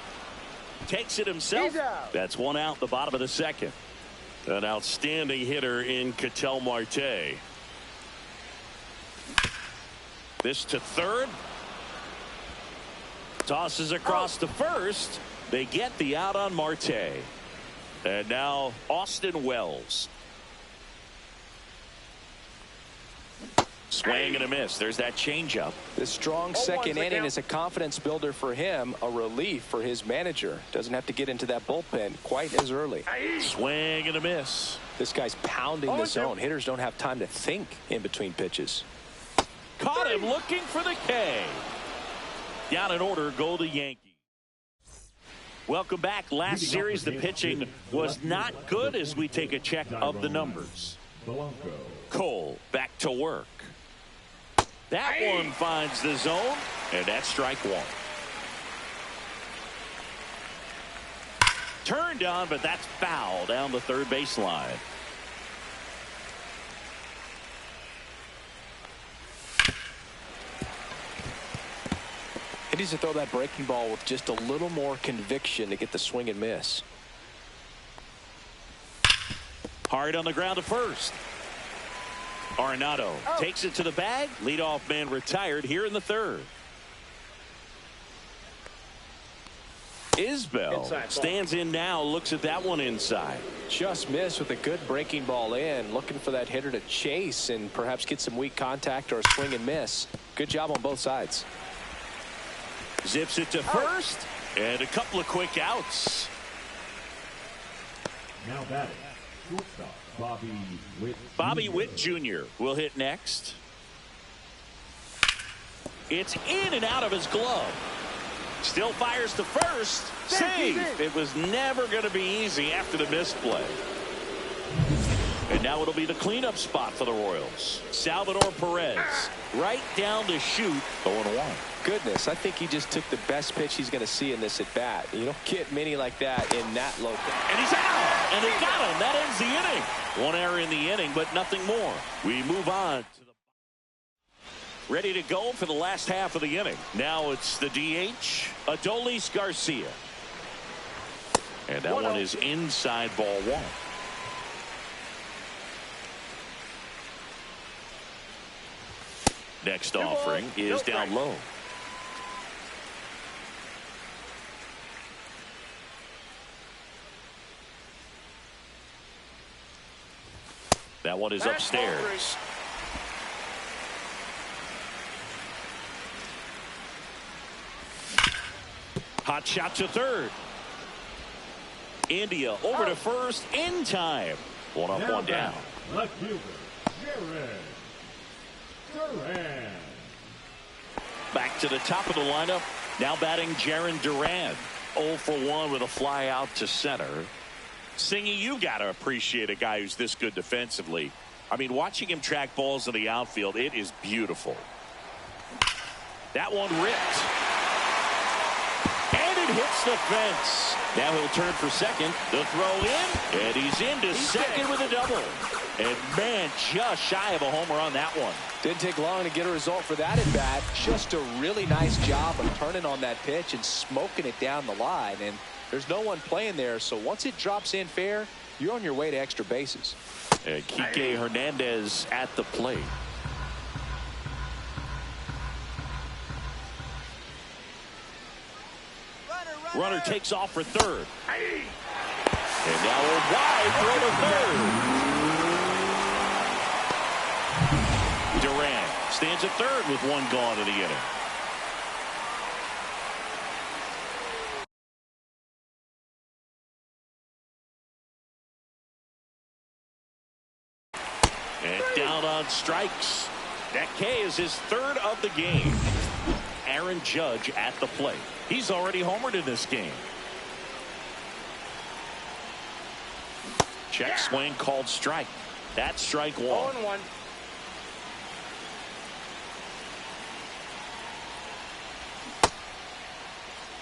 Takes it himself. That's 1 out, the bottom of the second. An outstanding hitter in Ketel Marte. This to third. Tosses across to first. They get the out on Marte. And now Austin Wells. Swing and a miss. There's that changeup. The strong second inning is a confidence builder for him, a relief for his manager. Doesn't have to get into that bullpen quite as early. Swing and a miss. This guy's pounding the zone. Hitters don't have time to think in between pitches. Caught him looking for the K. Down in order go the Yankees. Welcome back. Last series, the pitching was not good as we take a check of the numbers. Cole back to work. That one finds the zone, and that's strike one. Turned on, but that's foul down the third baseline. He needs to throw that breaking ball with just a little more conviction to get the swing and miss. Hard on the ground to first. Arenado takes it to the bag. Leadoff man retired here in the third. Isbell stands in now, looks at that one inside. Just missed with a good breaking ball in. Looking for that hitter to chase and perhaps get some weak contact or a swing and miss. Good job on both sides. Zips it to first, and a couple of quick outs. Now batting, shortstop Bobby Witt. Bobby Witt Jr. will hit next. It's in and out of his glove. Still fires to first. Safe. It was never going to be easy after the misplay. And now it'll be the cleanup spot for the Royals. Salvador Perez right down to shoot. 0-1. Goodness, I think he just took the best pitch he's going to see in this at bat. You don't get many like that in that local. And he's out, and he got him. That ends the inning. One error in the inning, but nothing more. We move on to the ready to go for the last half of the inning. Now it's the DH, Adolis Garcia, and that one is inside ball one. Next offering is down low. That one is upstairs. Hot shot to third. India over to first in time. One up, one down. Left fielder, Duran. Back to the top of the lineup. Now batting Jarren Duran. 0 for 1 with a fly out to center. Singy, you got to appreciate a guy who's this good defensively. I mean, watching him track balls in the outfield, it is beautiful. That one ripped. And it hits the fence. Now he'll turn for second. The throw in, and he's into second with a double. And, man, just shy of a homer on that one. Didn't take long to get a result for that at bat. Just a really nice job of turning on that pitch and smoking it down the line. And there's no one playing there, so once it drops in fair, you're on your way to extra bases. And Kike Hernandez at the plate. Runner takes off for third. And now a wide throw to third. Duran stands at third with one gone in the inning. And down on strikes. That K is his third of the game. Aaron Judge at the plate. He's already homered in this game. Check swing called strike. That's strike one. 0-1.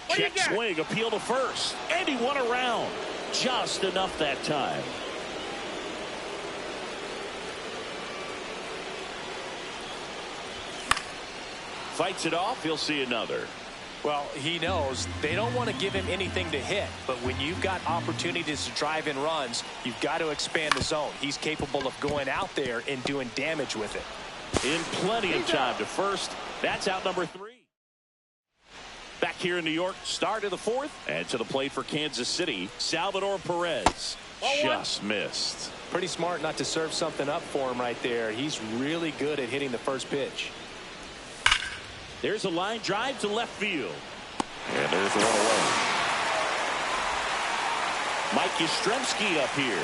Check swing, appeal to first. And he won around. Just enough that time. Fights it off. He'll see another. Well, he knows they don't want to give him anything to hit, but when you've got opportunities to drive in runs, you've got to expand the zone. He's capable of going out there and doing damage with it. In plenty of time to first. That's out number 3. Back here in New York, start of the fourth, and to the plate for Kansas City, Salvador Perez. Just missed. Pretty smart not to serve something up for him right there. He's really good at hitting the first pitch. There's a line drive to left field. And there's one away. Mike Yastrzemski up here.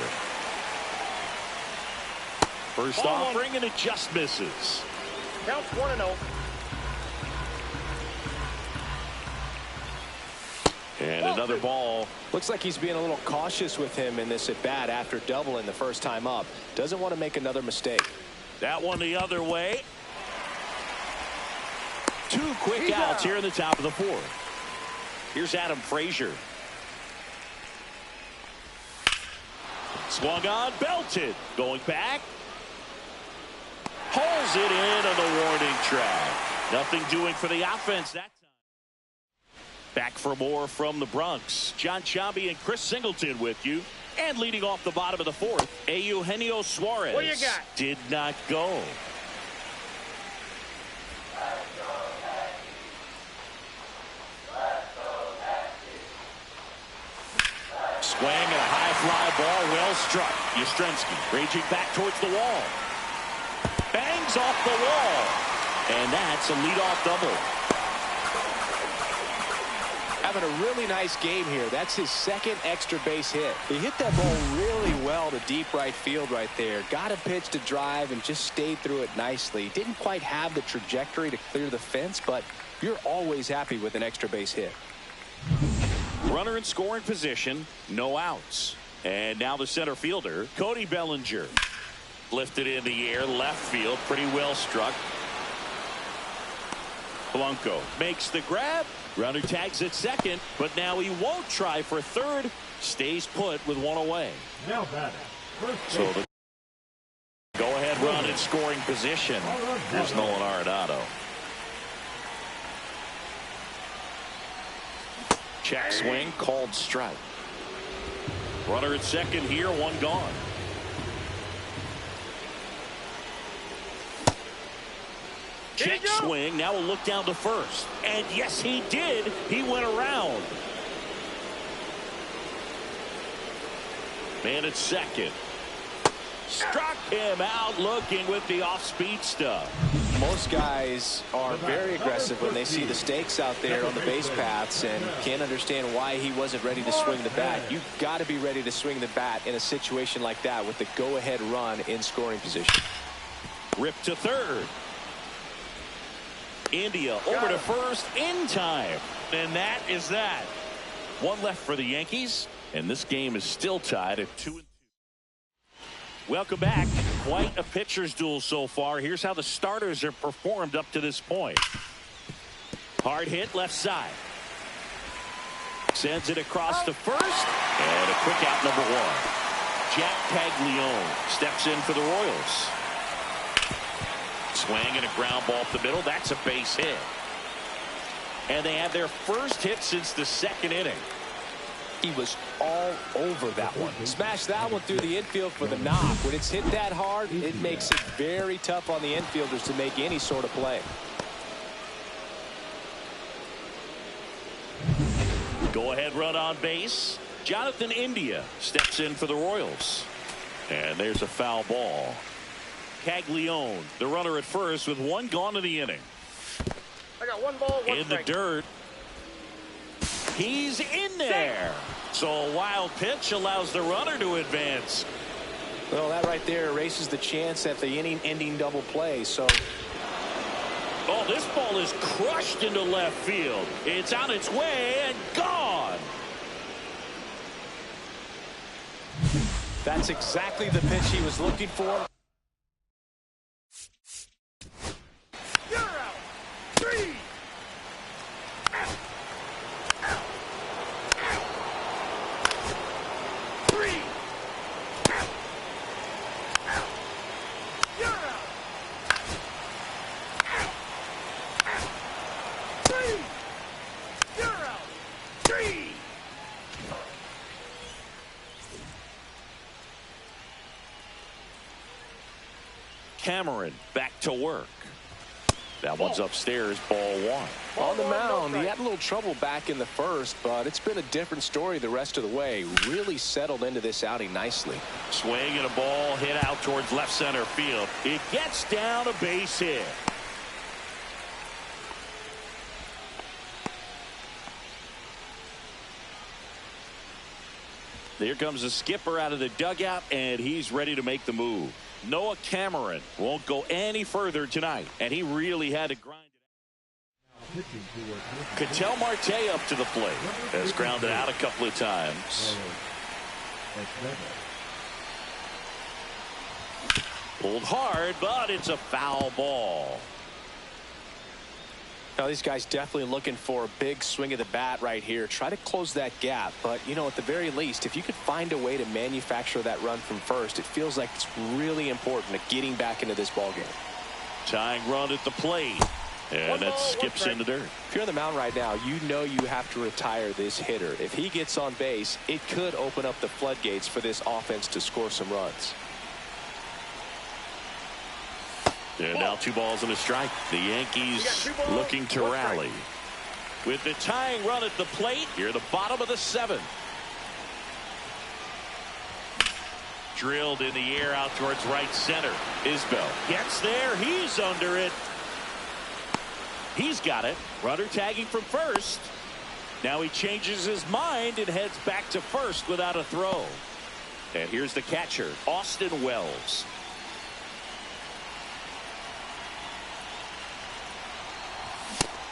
First offering, and it just misses. Counts 1-0. And another ball. Looks like he's being a little cautious with him in this at bat after doubling the first time up. Doesn't want to make another mistake. That one the other way. Two quick outs here in the top of the fourth. Here's Adam Frazier. Swung on, belted. Going back. Pulls it in on the warning track. Nothing doing for the offense that time. Back for more from the Bronx. John Chambi and Chris Singleton with you. And leading off the bottom of the fourth, Eugenio Suarez. What you got? Did not go. Swing and a high fly ball, well struck. Yastrzemski raging back towards the wall. Bangs off the wall. And that's a leadoff double. Having a really nice game here. That's his second extra base hit. He hit that ball really well to deep right field right there. Got a pitch to drive and just stayed through it nicely. Didn't quite have the trajectory to clear the fence, but you're always happy with an extra base hit. Runner in scoring position, no outs. And now the center fielder, Cody Bellinger. Lifted in the air, left field, pretty well struck. Blanco makes the grab. Runner tags at second, but now he won't try for third. Stays put with one away. Now batting. First So the go-ahead run in scoring position. Here's Nolan Arenado. Check swing, called strike. Runner at second here, one gone. Check swing, now a look down to first. And yes, he did. He went around. Man at second. Struck him out looking with the off-speed stuff. Most guys are very aggressive when they see the stakes out there on the base paths and can't understand why he wasn't ready to swing the bat. You've got to be ready to swing the bat in a situation like that with the go-ahead run in scoring position. Rip to third. India over to first in time. And that is that. One left for the Yankees, and this game is still tied at 2-2. Welcome back. Quite a pitcher's duel so far. Here's how the starters have performed up to this point. Hard hit left side. Sends it across to first. And a quick out number one. Jack Caglione steps in for the Royals. Swing and a ground ball up the middle. That's a base hit. And they had their first hit since the second inning. He was all over that one. Smashed that one through the infield for the knock. When it's hit that hard, it makes it very tough on the infielders to make any sort of play. Go ahead run on base. Jonathan India steps in for the Royals. And there's a foul ball. Caglione, the runner at first with one gone in the inning. I got one ball, one in strike. the dirt. He's in there. So a wild pitch allows the runner to advance. Well, that right there erases the chance at the inning-ending double play. So, oh, this ball is crushed into left field. It's on its way and gone. that's exactly the pitch he was looking for. You're out. 3. Cameron back to work. That one's upstairs, ball one. On the mound, he had a little trouble back in the first, but it's been a different story the rest of the way. Really settled into this outing nicely. Swing and a ball hit out towards left center field. It gets down, a base hit. Here comes the skipper out of the dugout, and he's ready to make the move. Noah Cameron won't go any further tonight, and he really had to grind it out. Ketel Marte up to the plate. Has grounded out a couple of times. Pulled hard, but it's a foul ball. Now these guys definitely looking for a big swing of the bat right here. Try to close that gap. But, you know, at the very least, if you could find a way to manufacture that run from first, it feels like it's really important to getting back into this ball game. Tying run at the plate. And that skips in the dirt. If you're on the mound right now, you know you have to retire this hitter. If he gets on base, it could open up the floodgates for this offense to score some runs. And now 2 balls and a strike. The Yankees looking to rally. With the tying run at the plate, here the bottom of the 7th. Drilled in the air out towards right center. Isbell gets there. He's under it. He's got it. Runner tagging from first. Now he changes his mind and heads back to first without a throw. And here's the catcher, Austin Wells.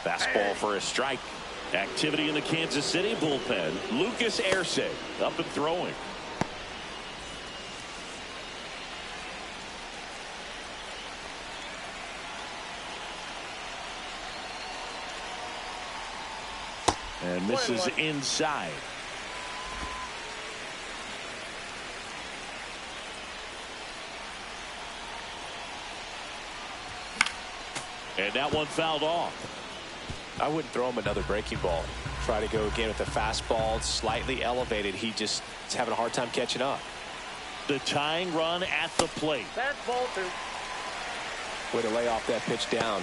Fastball for a strike. Activity in the Kansas City bullpen. Lucas Erceg up and throwing. And misses inside. And that one fouled off. I wouldn't throw him another breaking ball. Try to go again with the fastball, slightly elevated. He just is having a hard time catching up. The tying run at the plate. That's ball 2. Way to lay off that pitch down.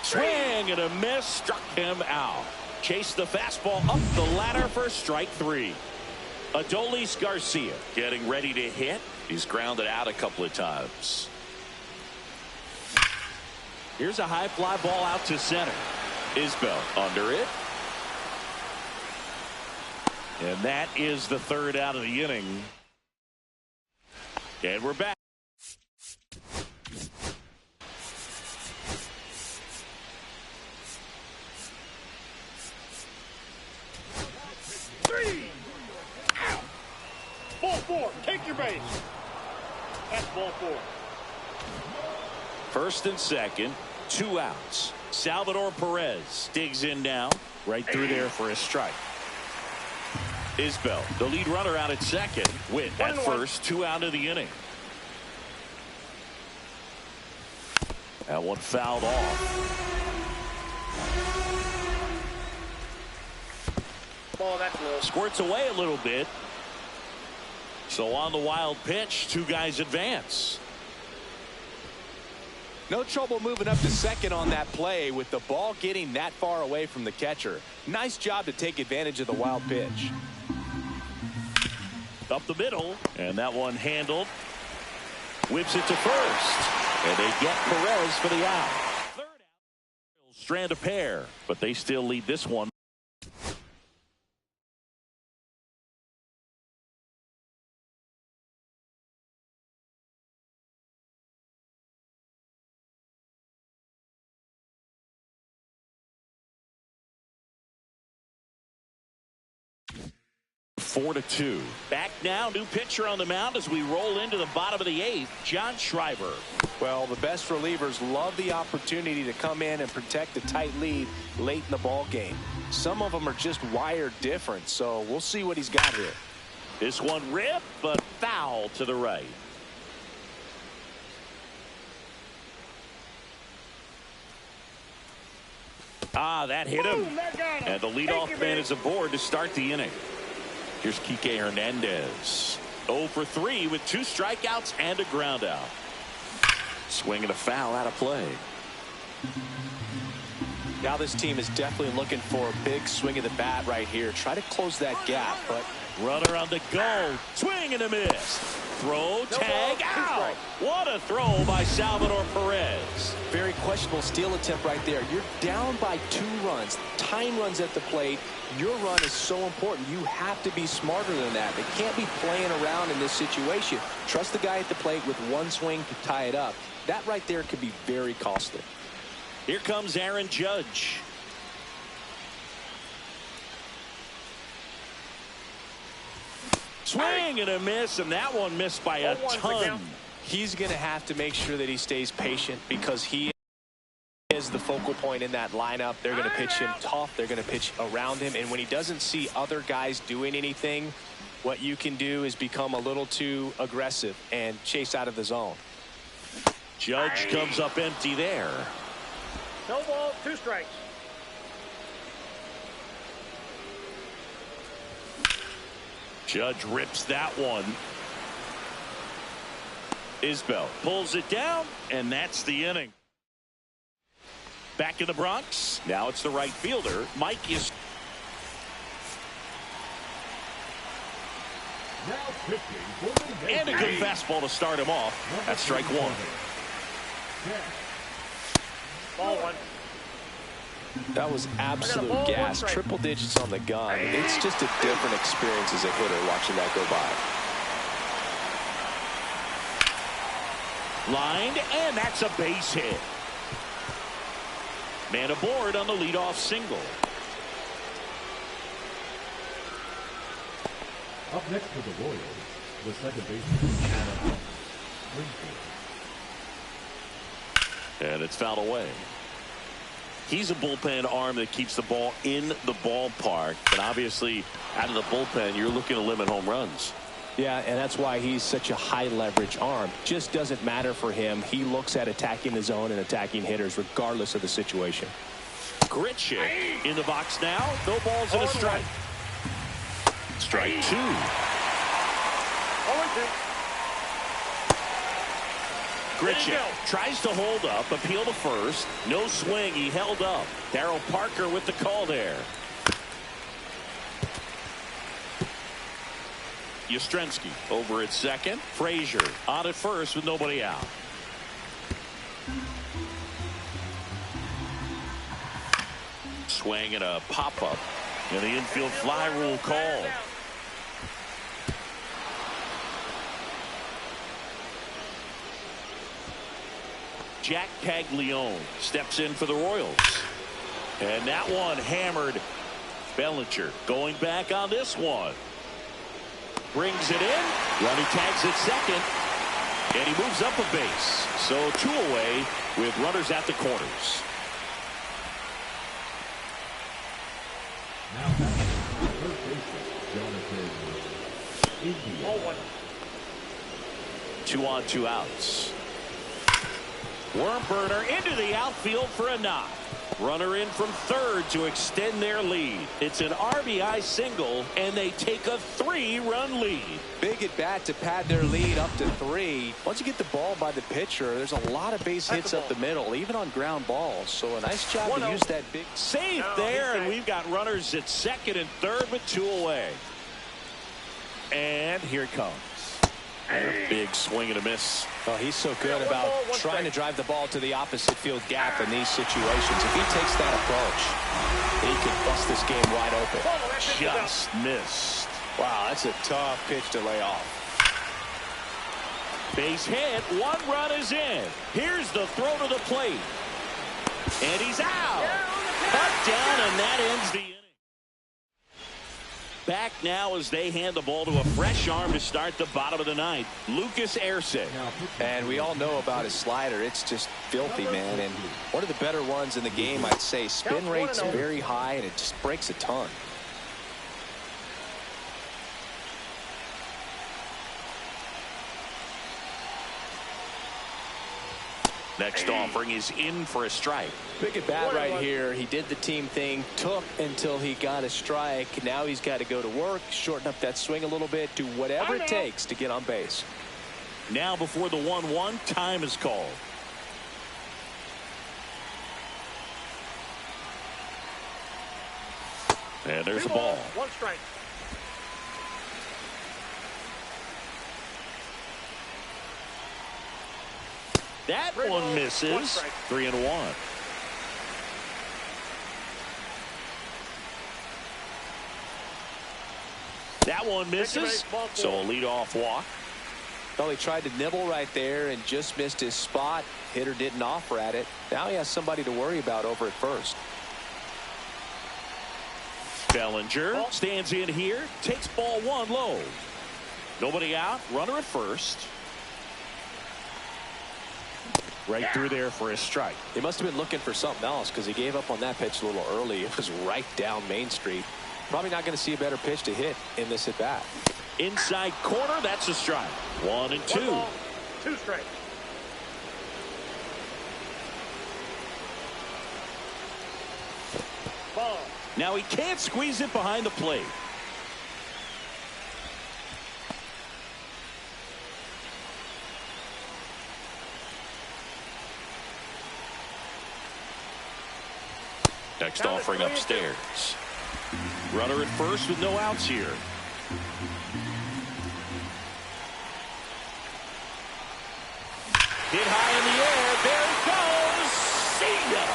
Swing and a miss, struck him out. Chased the fastball up the ladder for strike 3. Adolis Garcia getting ready to hit. He's grounded out a couple of times. Here's a high fly ball out to center. Isbell under it. And that is the 3rd out of the inning. And we're back. Ball 4. Take your base. That's ball 4. First and second, 2 outs. Salvador Perez digs in now. Right through there for a strike. Isbell, the lead runner out at second. Witt at first, 2 out of the inning. That one fouled off. Ball, that's low. Squirts away a little bit. So on the wild pitch, 2 guys advance. No trouble moving up to second on that play with the ball getting that far away from the catcher. Nice job to take advantage of the wild pitch. Up the middle, and that one handled. Whips it to first, and they get Perez for the out. 3rd out, strand a pair, but they still lead this one. Four to 2. Back now, new pitcher on the mound as we roll into the bottom of the 8th, John Schreiber. Well, the best relievers love the opportunity to come in and protect a tight lead late in the ball game. Some of them are just wired different, so we'll see what he's got here. This one ripped, but foul to the right. Ah, that hit him. Boom, that got him. And the leadoff man is aboard to start the inning. Here's Kike Hernandez. 0 for 3 with 2 strikeouts and a ground out. Swing and a foul out of play. Now this team is definitely looking for a big swing of the bat right here. Try to close that gap, but runner on the go. Swing and a miss. Throw, tag, out. What a throw by Salvador Perez. Very questionable steal attempt right there. You're down by 2 runs. Time runs at the plate. Your run is so important. You have to be smarter than that. They can't be playing around in this situation. Trust the guy at the plate with 1 swing to tie it up. That right there could be very costly. Here comes Aaron Judge. Swing and a miss, and that one missed by a ton. He's going to have to make sure that he stays patient because he is the focal point in that lineup. They're going to pitch him tough. They're going to pitch around him. And when he doesn't see other guys doing anything, what you can do is become a little too aggressive and chase out of the zone. Judge comes up empty there. No ball, 2 strikes. Judge rips that one. Isbell pulls it down, and that's the inning. Back in the Bronx. Now it's the right fielder. Mike is. Now pitching. And a good fastball to start him off. That's strike 1. Ball 1. That was absolute gas. Triple digits on the gun. It's just a different experience as a hitter watching that go by. Lined, and that's a base hit. Man aboard on the leadoff single. Up next for the Royals, the second baseman, Adam Springfield. And it's fouled away. He's a bullpen arm that keeps the ball in the ballpark. But obviously, out of the bullpen, you're looking to limit home runs. Yeah, and that's why he's such a high leverage arm. Just doesn't matter for him. He looks at attacking the zone and attacking hitters regardless of the situation. Grichuk in the box now. No balls and a strike. Strike 2. 0-2. Grichuk tries to hold up, appeal to first. No swing. He held up. Darryl Parker with the call there. Yastrzemski over at second. Frazier on at first with nobody out. Swing and a pop-up. And the infield fly rule call. Jack Caglione steps in for the Royals. And that one hammered. Bellinger going back on this one. Brings it in. Running tags at second. And he moves up a base. So 2 away with runners at the corners. Now back to third baseman, Jonathan. 2 on, 2 outs. Worm burner into the outfield for a knock. Runner in from third to extend their lead. It's an RBI single, and they take a 3-run lead. Big at bat to pad their lead up to 3. Once you get the ball by the pitcher, there's a lot of base hits up the middle, even on ground balls. So a nice job to use that big. Safe there, and we've got runners at second and third with 2 away. And here it comes. And a big swing and a miss. Oh, he's so good about trying to drive the ball to the opposite field gap in these situations. If he takes that approach, he can bust this game wide open. Just missed. Wow, that's a tough pitch to lay off. Base hit. 1 run is in. Here's the throw to the plate. And he's out. Cut down, and that ends the inning. Back now as they hand the ball to a fresh arm to start the bottom of the 9th. Lucas Erceg. And we all know about his slider. It's just filthy, man. And one of the better ones in the game, I'd say. Spin rate's very high, and it just breaks a ton. Next offering is in for a strike. Big at bat right here. He did the team thing, took until he got a strike. Now he's got to go to work, shorten up that swing a little bit, do whatever it takes to get on base. Now before the 1-1, time is called. And there's the ball. 1 strike. That one misses. 3-1. That one misses. So a leadoff walk. Well, he tried to nibble right there and just missed his spot. Hitter didn't offer at it. Now he has somebody to worry about over at first. Bellinger stands in here, takes ball 1 low. Nobody out, runner at first. Right through there for a strike. He must have been looking for something else because he gave up on that pitch a little early. It was right down Main Street. Probably not going to see a better pitch to hit in this at bat. Inside corner, that's a strike. 1 and 2. 2 strikes. Ball. Now he can't squeeze it behind the plate. Next offering upstairs. Runner at first with no outs here. Hit high in the air. There it goes. See ya.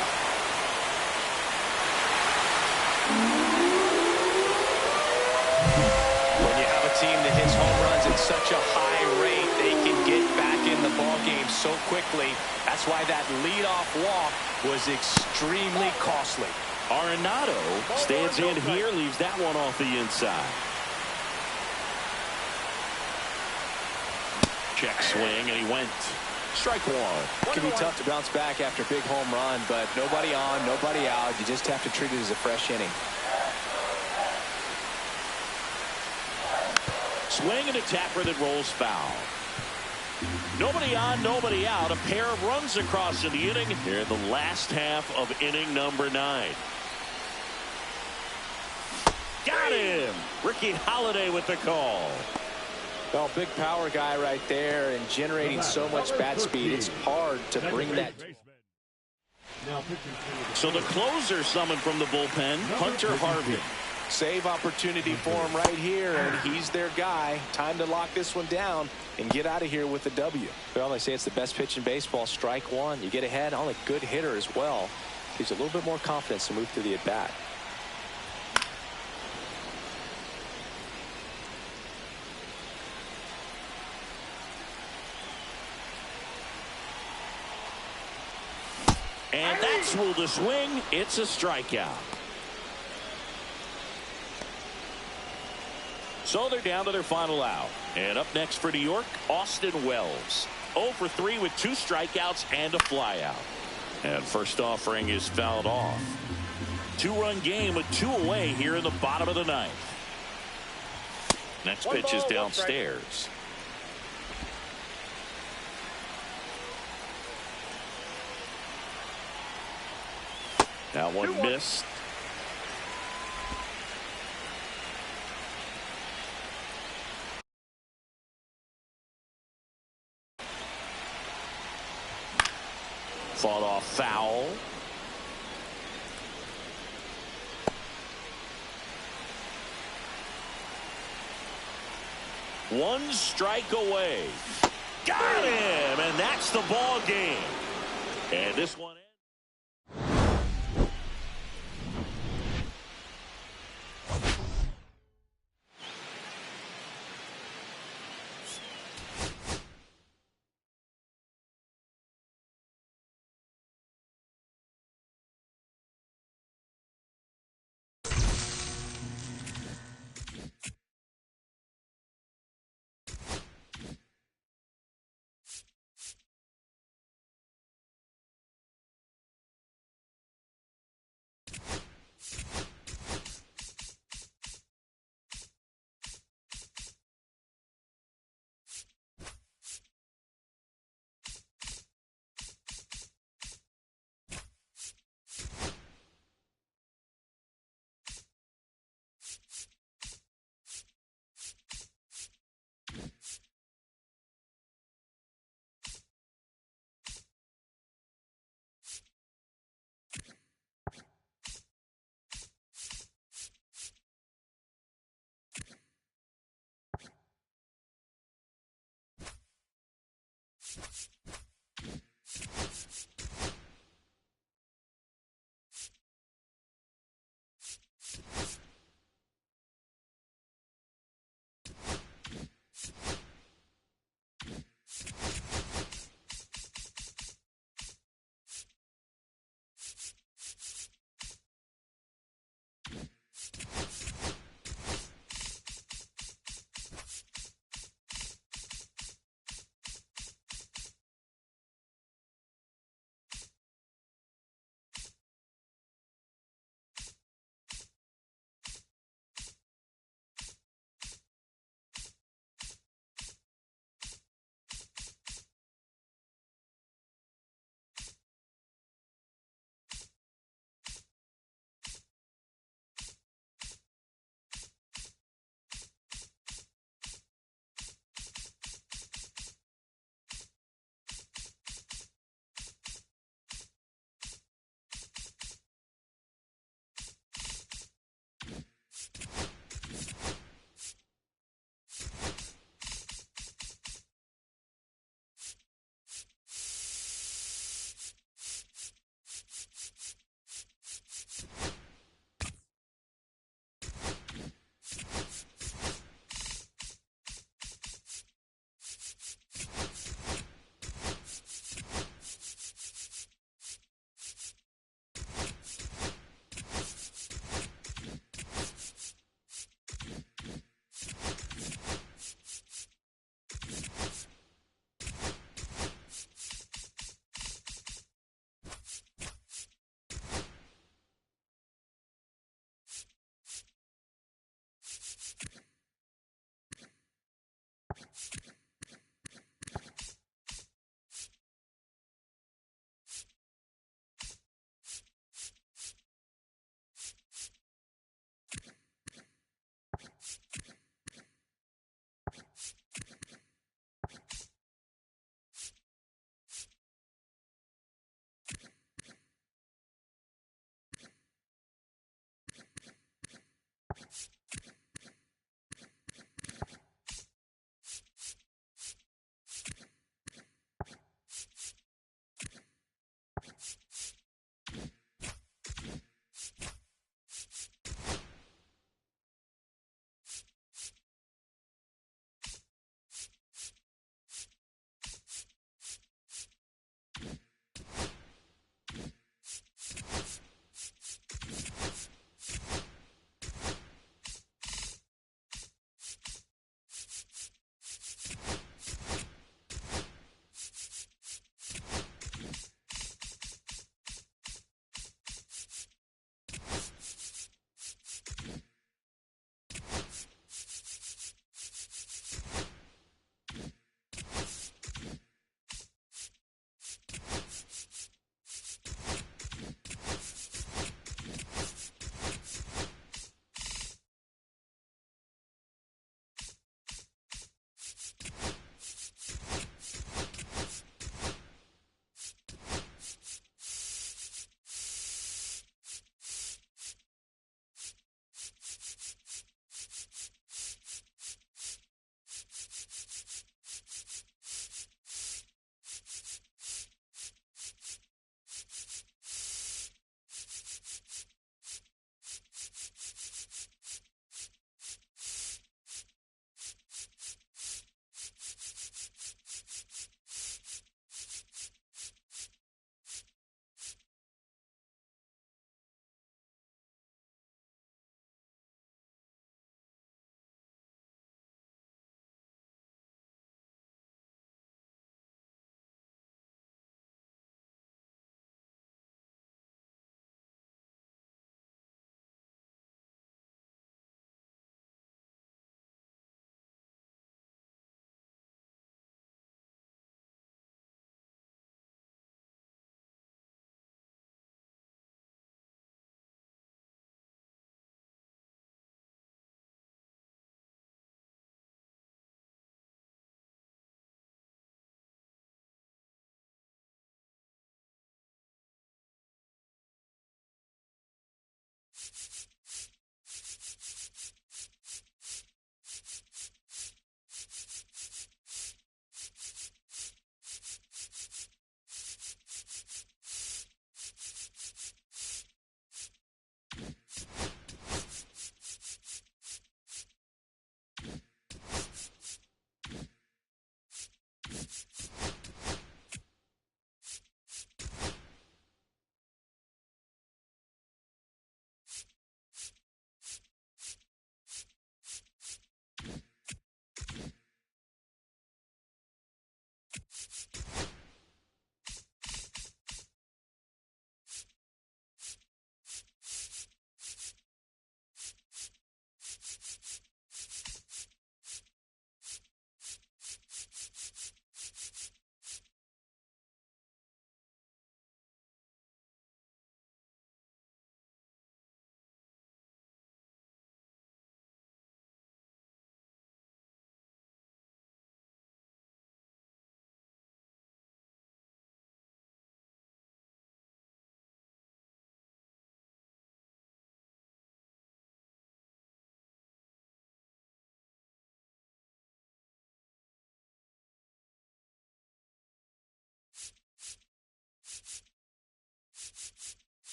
When you have a team that hits home runs at such a high rate, they can get back in the ball game so quickly. That's why that leadoff walk was extremely costly. Arenado stands in here, leaves that one off the inside. Check swing, and he went. Strike 1. It can be tough to bounce back after a big home run, but nobody on, nobody out. You just have to treat it as a fresh inning. Swing and a tapper that rolls foul. Nobody on, nobody out. A pair of runs across in the inning here in the last half of inning number 9. Got him. Ricky Holiday with the call. Well, big power guy right there and generating so much bat speed. It's hard to bring that. So the closer summoned from the bullpen, Hunter Harvey. Save opportunity for him right here, and he's their guy. Time to lock this one down and get out of here with the W. Well, they say it's the best pitch in baseball. Strike 1. You get ahead on a good hitter as well. Gives you a little bit more confidence to move through the at-bat. And that's ruled a swing. It's a strikeout. So they're down to their final out. And up next for New York, Austin Wells. 0 for 3 with 2 strikeouts and a flyout. And first offering is fouled off. 2-run game with 2 away here in the bottom of the 9th. Next pitch is downstairs. That one missed. Fought off foul. One strike away. Got him, and that's the ball game. And this one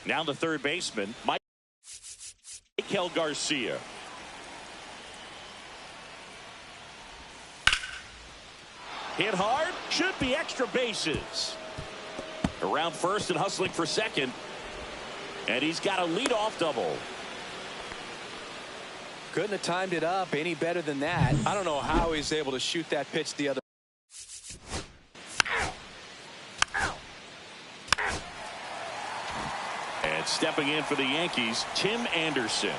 Now the third baseman, Michael Garcia. Hit hard, should be extra bases. Around first and hustling for second. And he's got a leadoff double. Couldn't have timed it up any better than that. I don't know how he's able to shoot that pitch the other. And stepping in for the Yankees, Tim Anderson.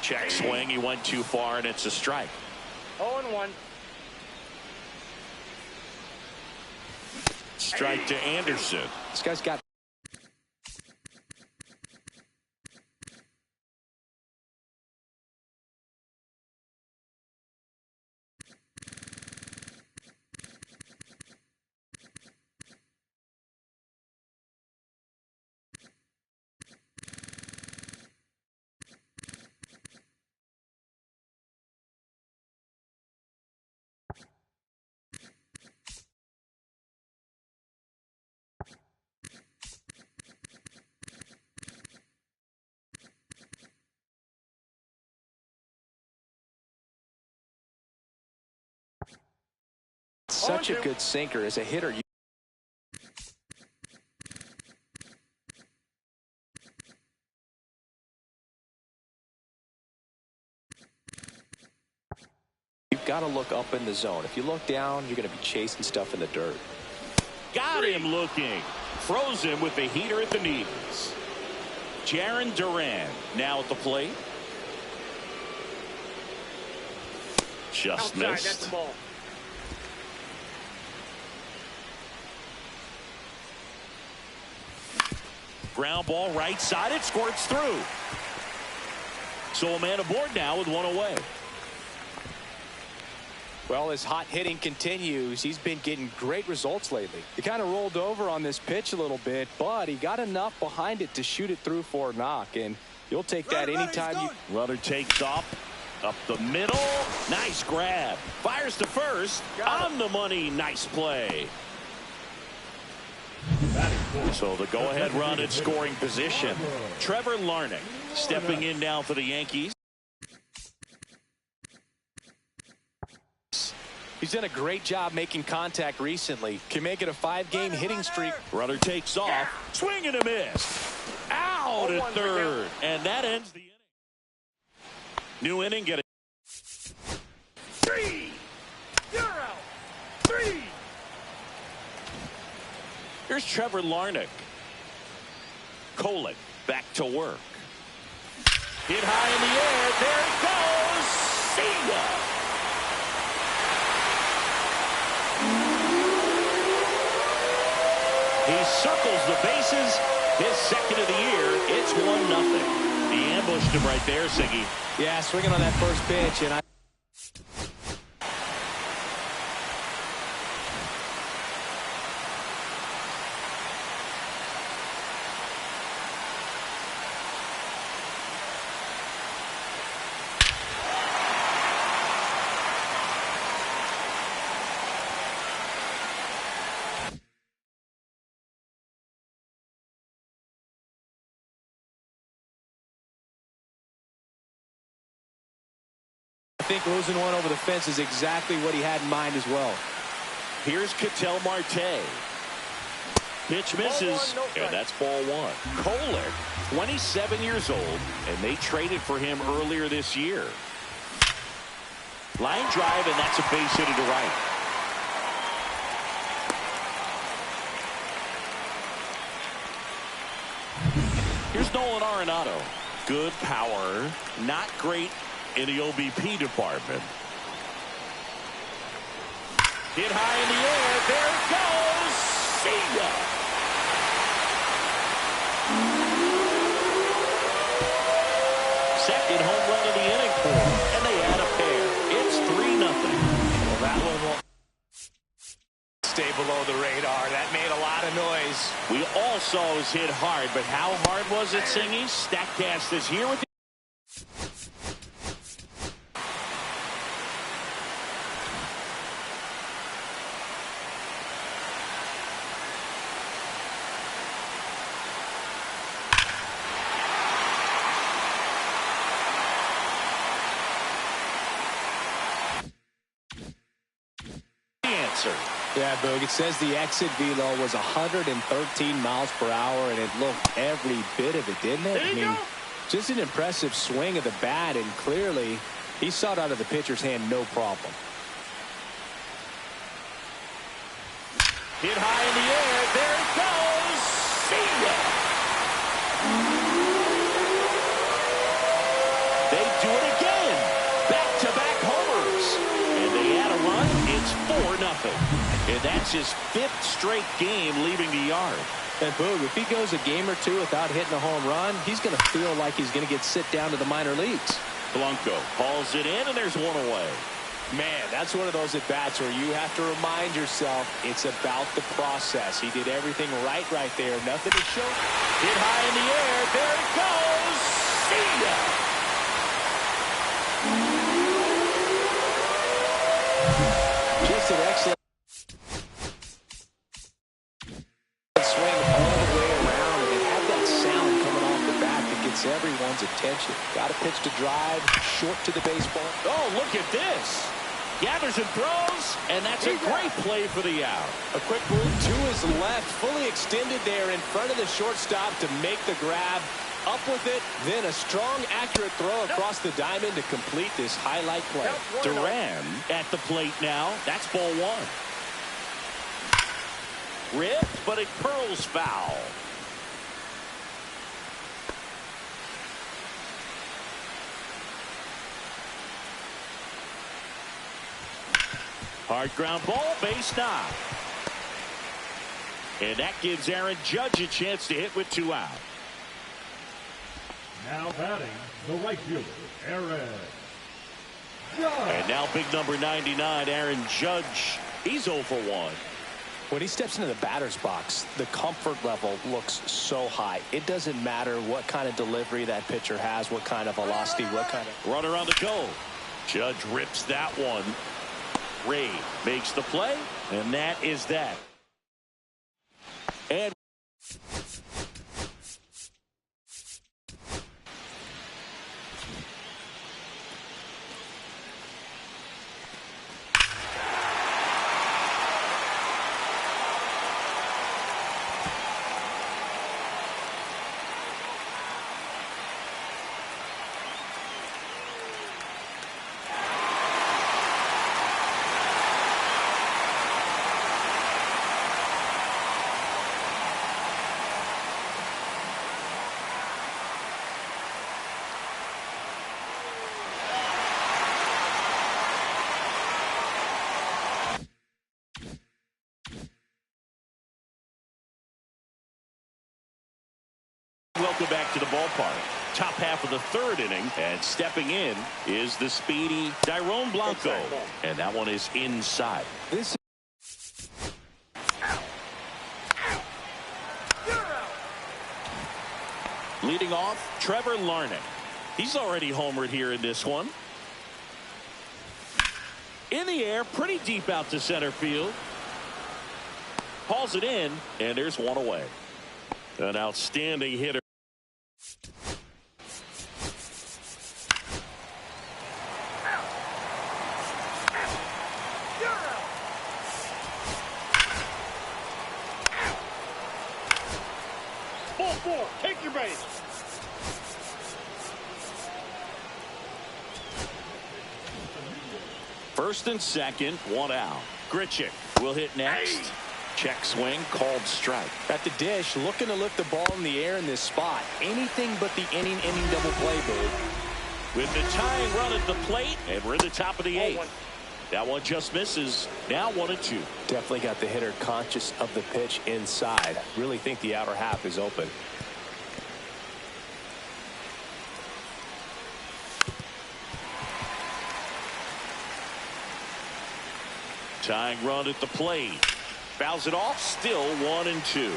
Check swing. He went too far, and it's a strike. 0-1. Strike to Anderson. This guy's got. Such a good sinker as a hitter. You've got to look up in the zone. If you look down, you're going to be chasing stuff in the dirt. Got him looking. Froze him with the heater at the knees. Jarren Duran now at the plate. Just Outside, missed. that's the ball. Ground ball right side. It squirts through. So a man aboard now with one away. Well, as hot hitting continues, he's been getting great results lately. He kind of rolled over on this pitch a little bit, but he got enough behind it to shoot it through for a knock, and you'll take that anytime you... Runner takes off. Up the middle. Nice grab. Fires to first. On the money. Nice play. So the go-ahead run in scoring position. Trevor Larnach stepping in now for the Yankees. He's done a great job making contact recently. Can make it a 5-game hitting streak. Runner takes off. Swing and a miss. Out at third. And that ends the inning. New inning. Get it. 3. You're out. 3. Here's Trevor Larnach. Kolek back to work. Hit high in the air. There it goes. See ya. He circles the bases. His second of the year. It's 1-0. He ambushed him right there, Siggy. Yeah, swinging on that first pitch, and I think losing one over the fence is exactly what he had in mind as well. Here's Ketel Marte. Pitch misses, and that's ball one. Kolek, 27 years old, and they traded for him earlier this year. Line drive, and that's a base hit to right. Here's Nolan Arenado. Good power, not great in the OBP department. Hit high in the air. There it goes. See ya. Second home run of the inning for him, and they add a pair. It's 3-0. Well, that one will Stay below the radar. That made a lot of noise. We all saw it was hit hard, but how hard was it, Singy? Statcast is here with you. Yeah, Boog, it says the exit velo was 113 miles per hour, and it looked every bit of it, didn't it? I mean, just an impressive swing of the bat, and clearly he saw it out of the pitcher's hand no problem. Hit high in the air. There it goes. See ya. They do it again. Back-to-back homers. And they add a run. It's 4-0. And that's his 5th straight game leaving the yard. And Boog, if he goes a game or two without hitting a home run, he's going to feel like he's going to get sit down to the minor leagues. Blanco hauls it in, and there's one away. Man, that's one of those at-bats where you have to remind yourself it's about the process. He did everything right there. Nothing to show. Hit high in the air. There it goes. See ya. Just an excellent swing all the way around, and it had that sound coming off the bat that gets everyone's attention. Got a pitch to drive, short to the baseball. Oh, look at this. Gathers and throws, and that's a great play for the out. A quick move to his left, fully extended there in front of the shortstop to make the grab. Up with it, then a strong, accurate throw across the diamond to complete this highlight play. Duran at the plate now. That's ball one. Ripped, but it curls foul. Hard ground ball, base knock. And that gives Aaron Judge a chance to hit with 2 out. Now batting, the right fielder, Aaron Judge. And now big number 99, Aaron Judge. He's 0 for 1. When he steps into the batter's box, the comfort level looks so high. It doesn't matter what kind of delivery that pitcher has, what kind of velocity, what kind of... Runner on the go. Judge rips that one. Ray makes the play, and that is that. And welcome back to the ballpark. Top half of the 3rd inning, and stepping in is the speedy Dairon Blanco, and that one is inside. This Leading off, Trevor Larnach. He's already homered here in this one. In the air, pretty deep out to center field. Hauls it in, and there's one away. An outstanding hitter. Ball 4. Take your base. First and second, 1 out. Grichuk will hit next. Check swing, called strike. at the dish, looking to lift the ball in the air in this spot. Anything but the inning double play, Boog. With the tying run at the plate, and we're in the top of the 8th. That one just misses. Now 1-2. Definitely got the hitter conscious of the pitch inside. Really think the outer half is open. Tying run at the plate. Fouls it off. Still 1-2.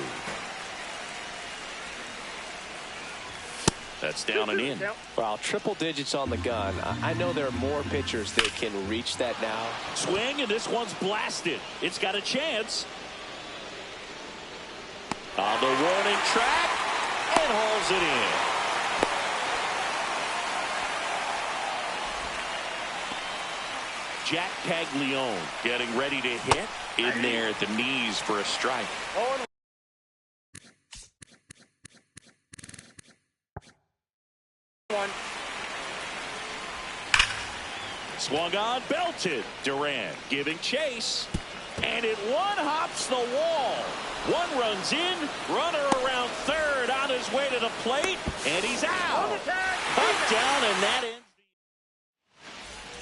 That's down and in. Well, triple digits on the gun. I know there are more pitchers that can reach that now. Swing, and this one's blasted. It's got a chance. On the warning track, and hauls it in. Jack Caglione getting ready to hit. In there at the knees for a strike. Swung on, belted. Duran giving chase. And it one-hops the wall. One runs in, runner around third on his way to the plate, and he's out. Up, down, and that ends.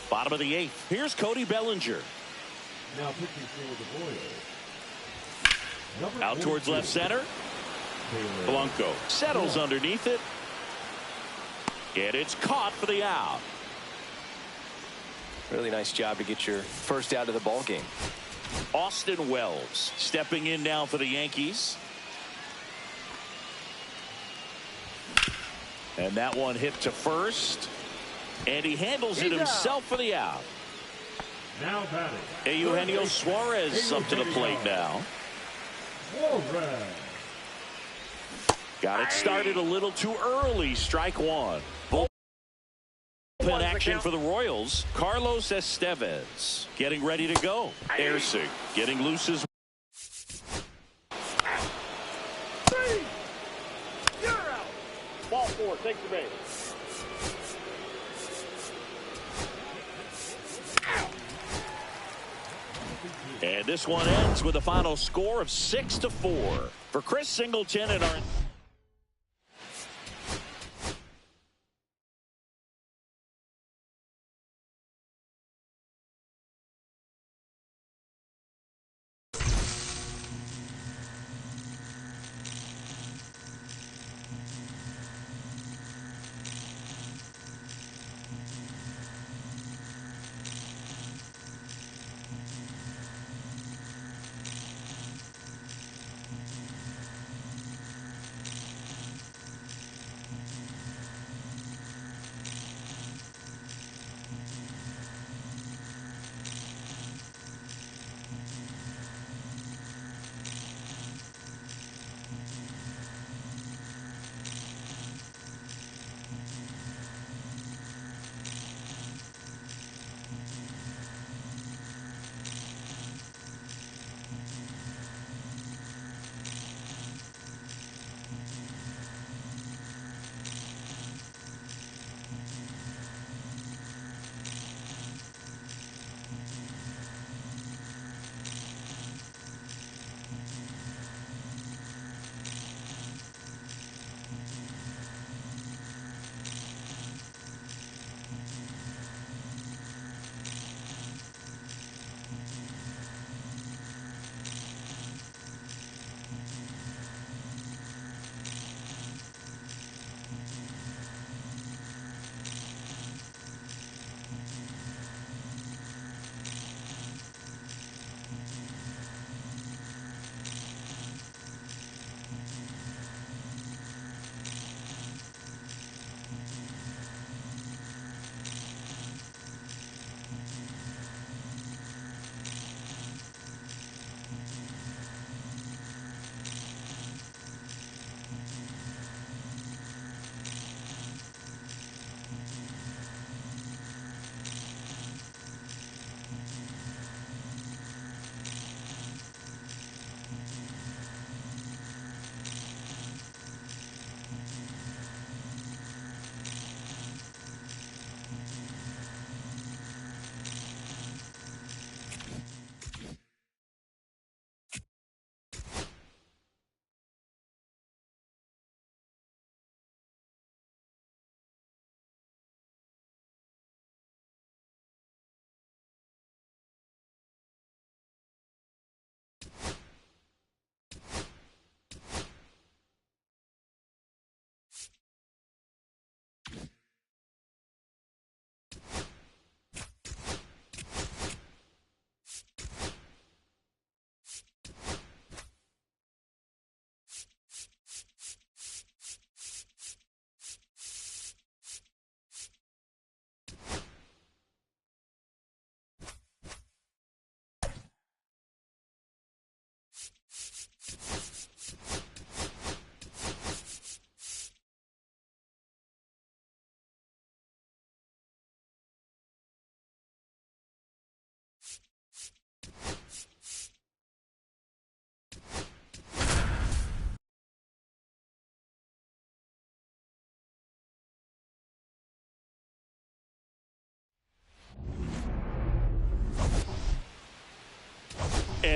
Bottom of the 8th. Here's Cody Bellinger. Now pitching for the Royals. Out towards left center. Blanco settles underneath it. And it's caught for the out. Really nice job to get your first out of the ball game. Austin Wells stepping in now for the Yankees. And that one hit to first. And he handles it himself for the out. Now batting. Eugenio Suarez up to the plate now. Suarez. Got it started a little too early. Strike one. Bullpen bullpen action for the Royals. Carlos Estevez getting ready to go. Ersig getting loose as Three. You're out. Ball four. Take the base. And this one ends with a final score of 6-4 for Chris Singleton and our.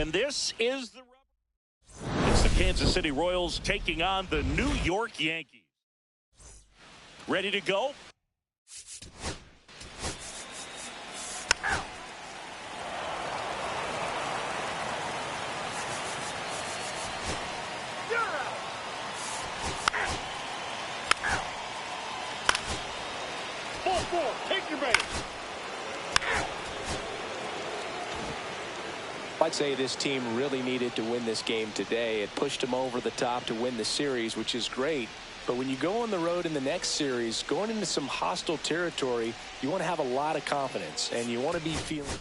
And this is the rubber. It's the Kansas City Royals taking on the New York Yankees. Ready to go? You're out. Ball four. Take your base. I'd say this team really needed to win this game today. It pushed them over the top to win the series, which is great. But when you go on the road in the next series, going into some hostile territory, you want to have a lot of confidence, and you want to be feeling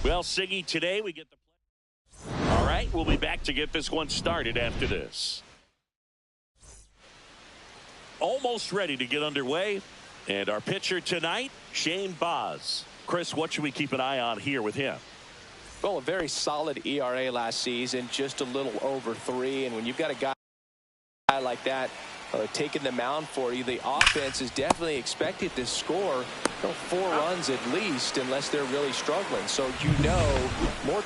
Well, Siggy, today we get the... All right, we'll be back to get this one started after this. Almost ready to get underway. And our pitcher tonight, Shane Baz. Chris, what should we keep an eye on here with him? Well, a very solid ERA last season, just a little over 3. And when you've got a guy like that taking the mound for you, the offense is definitely expected to score 4 runs at least, unless they're really struggling. So more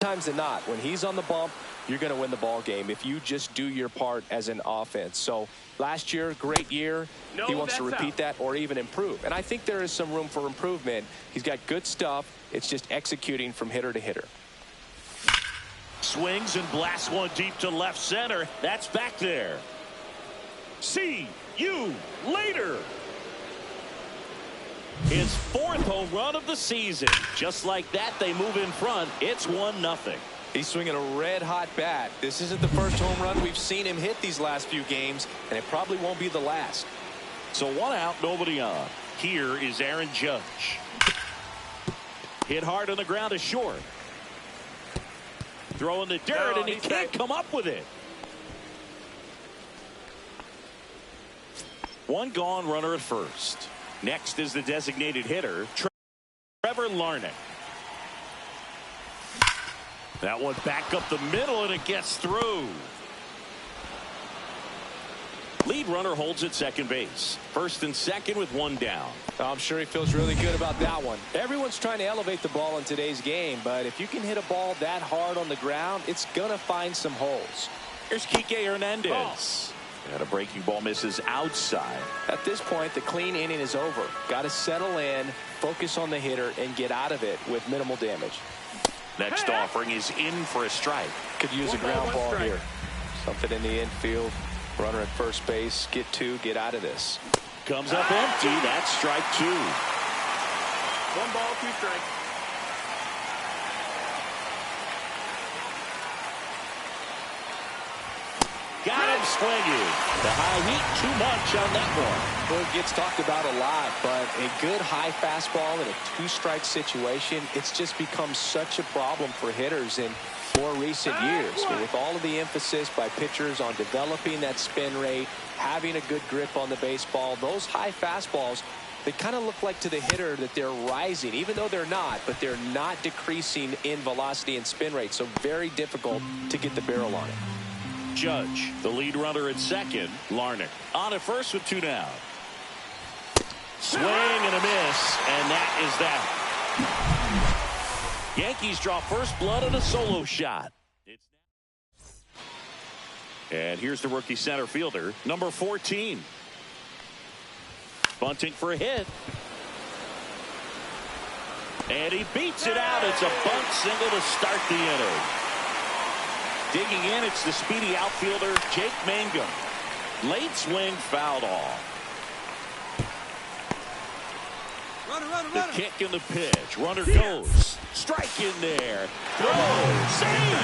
times than not, when he's on the bump, you're going to win the ball game if you just do your part as an offense. So last year, great year. He wants to repeat that or even improve. And I think there is some room for improvement. He's got good stuff. It's just executing from hitter to hitter. Swings and blasts one deep to left center. That's back there. See you later. His 4th home run of the season. Just like that, they move in front. It's 1-0. He's swinging a red-hot bat. This isn't the first home run we've seen him hit these last few games, and it probably won't be the last. So 1 out, nobody on. Here is Aaron Judge. Hit hard on the ground to short. Throwing the dirt, and he can't come up with it. 1 gone, runner at first. Next is the designated hitter, Trevor Larnach. That one back up the middle, and it gets through. Lead runner holds at second base. First and second with 1 down. I'm sure he feels really good about that one. Everyone's trying to elevate the ball in today's game, but if you can hit a ball that hard on the ground, it's going to find some holes. Here's Kike Hernandez. And a breaking ball misses outside. At this point, the clean inning is over. Got to settle in, focus on the hitter, and get out of it with minimal damage. Next offering is in for a strike. Could use a ground ball here. Something in the infield. Runner at first base. Get 2. Get out of this. Comes up empty. That's strike 2. 1 ball, 2 strikes. Got him swinging. The high heat, too much on that one. Well, it gets talked about a lot, but a good high fastball in a 2-strike situation, it's just become such a problem for hitters in more recent years. With all of the emphasis by pitchers on developing that spin rate, having a good grip on the baseball, those high fastballs, they kind of look like to the hitter that they're rising, even though they're not, but they're not decreasing in velocity and spin rate, so very difficult to get the barrel on it. Judge, the lead runner at second. Larnach on at first with 2 down. Swing and a miss, and that is that. Yankees draw first blood on a solo shot. And here's the rookie center fielder, number 14. Bunting for a hit. And he beats it out. It's a bunt single to start the inning. Digging in, it's the speedy outfielder, Jake Mangum. Late swing, fouled off. The kick and the pitch. Runner goes. Strike in there. Throw. Save.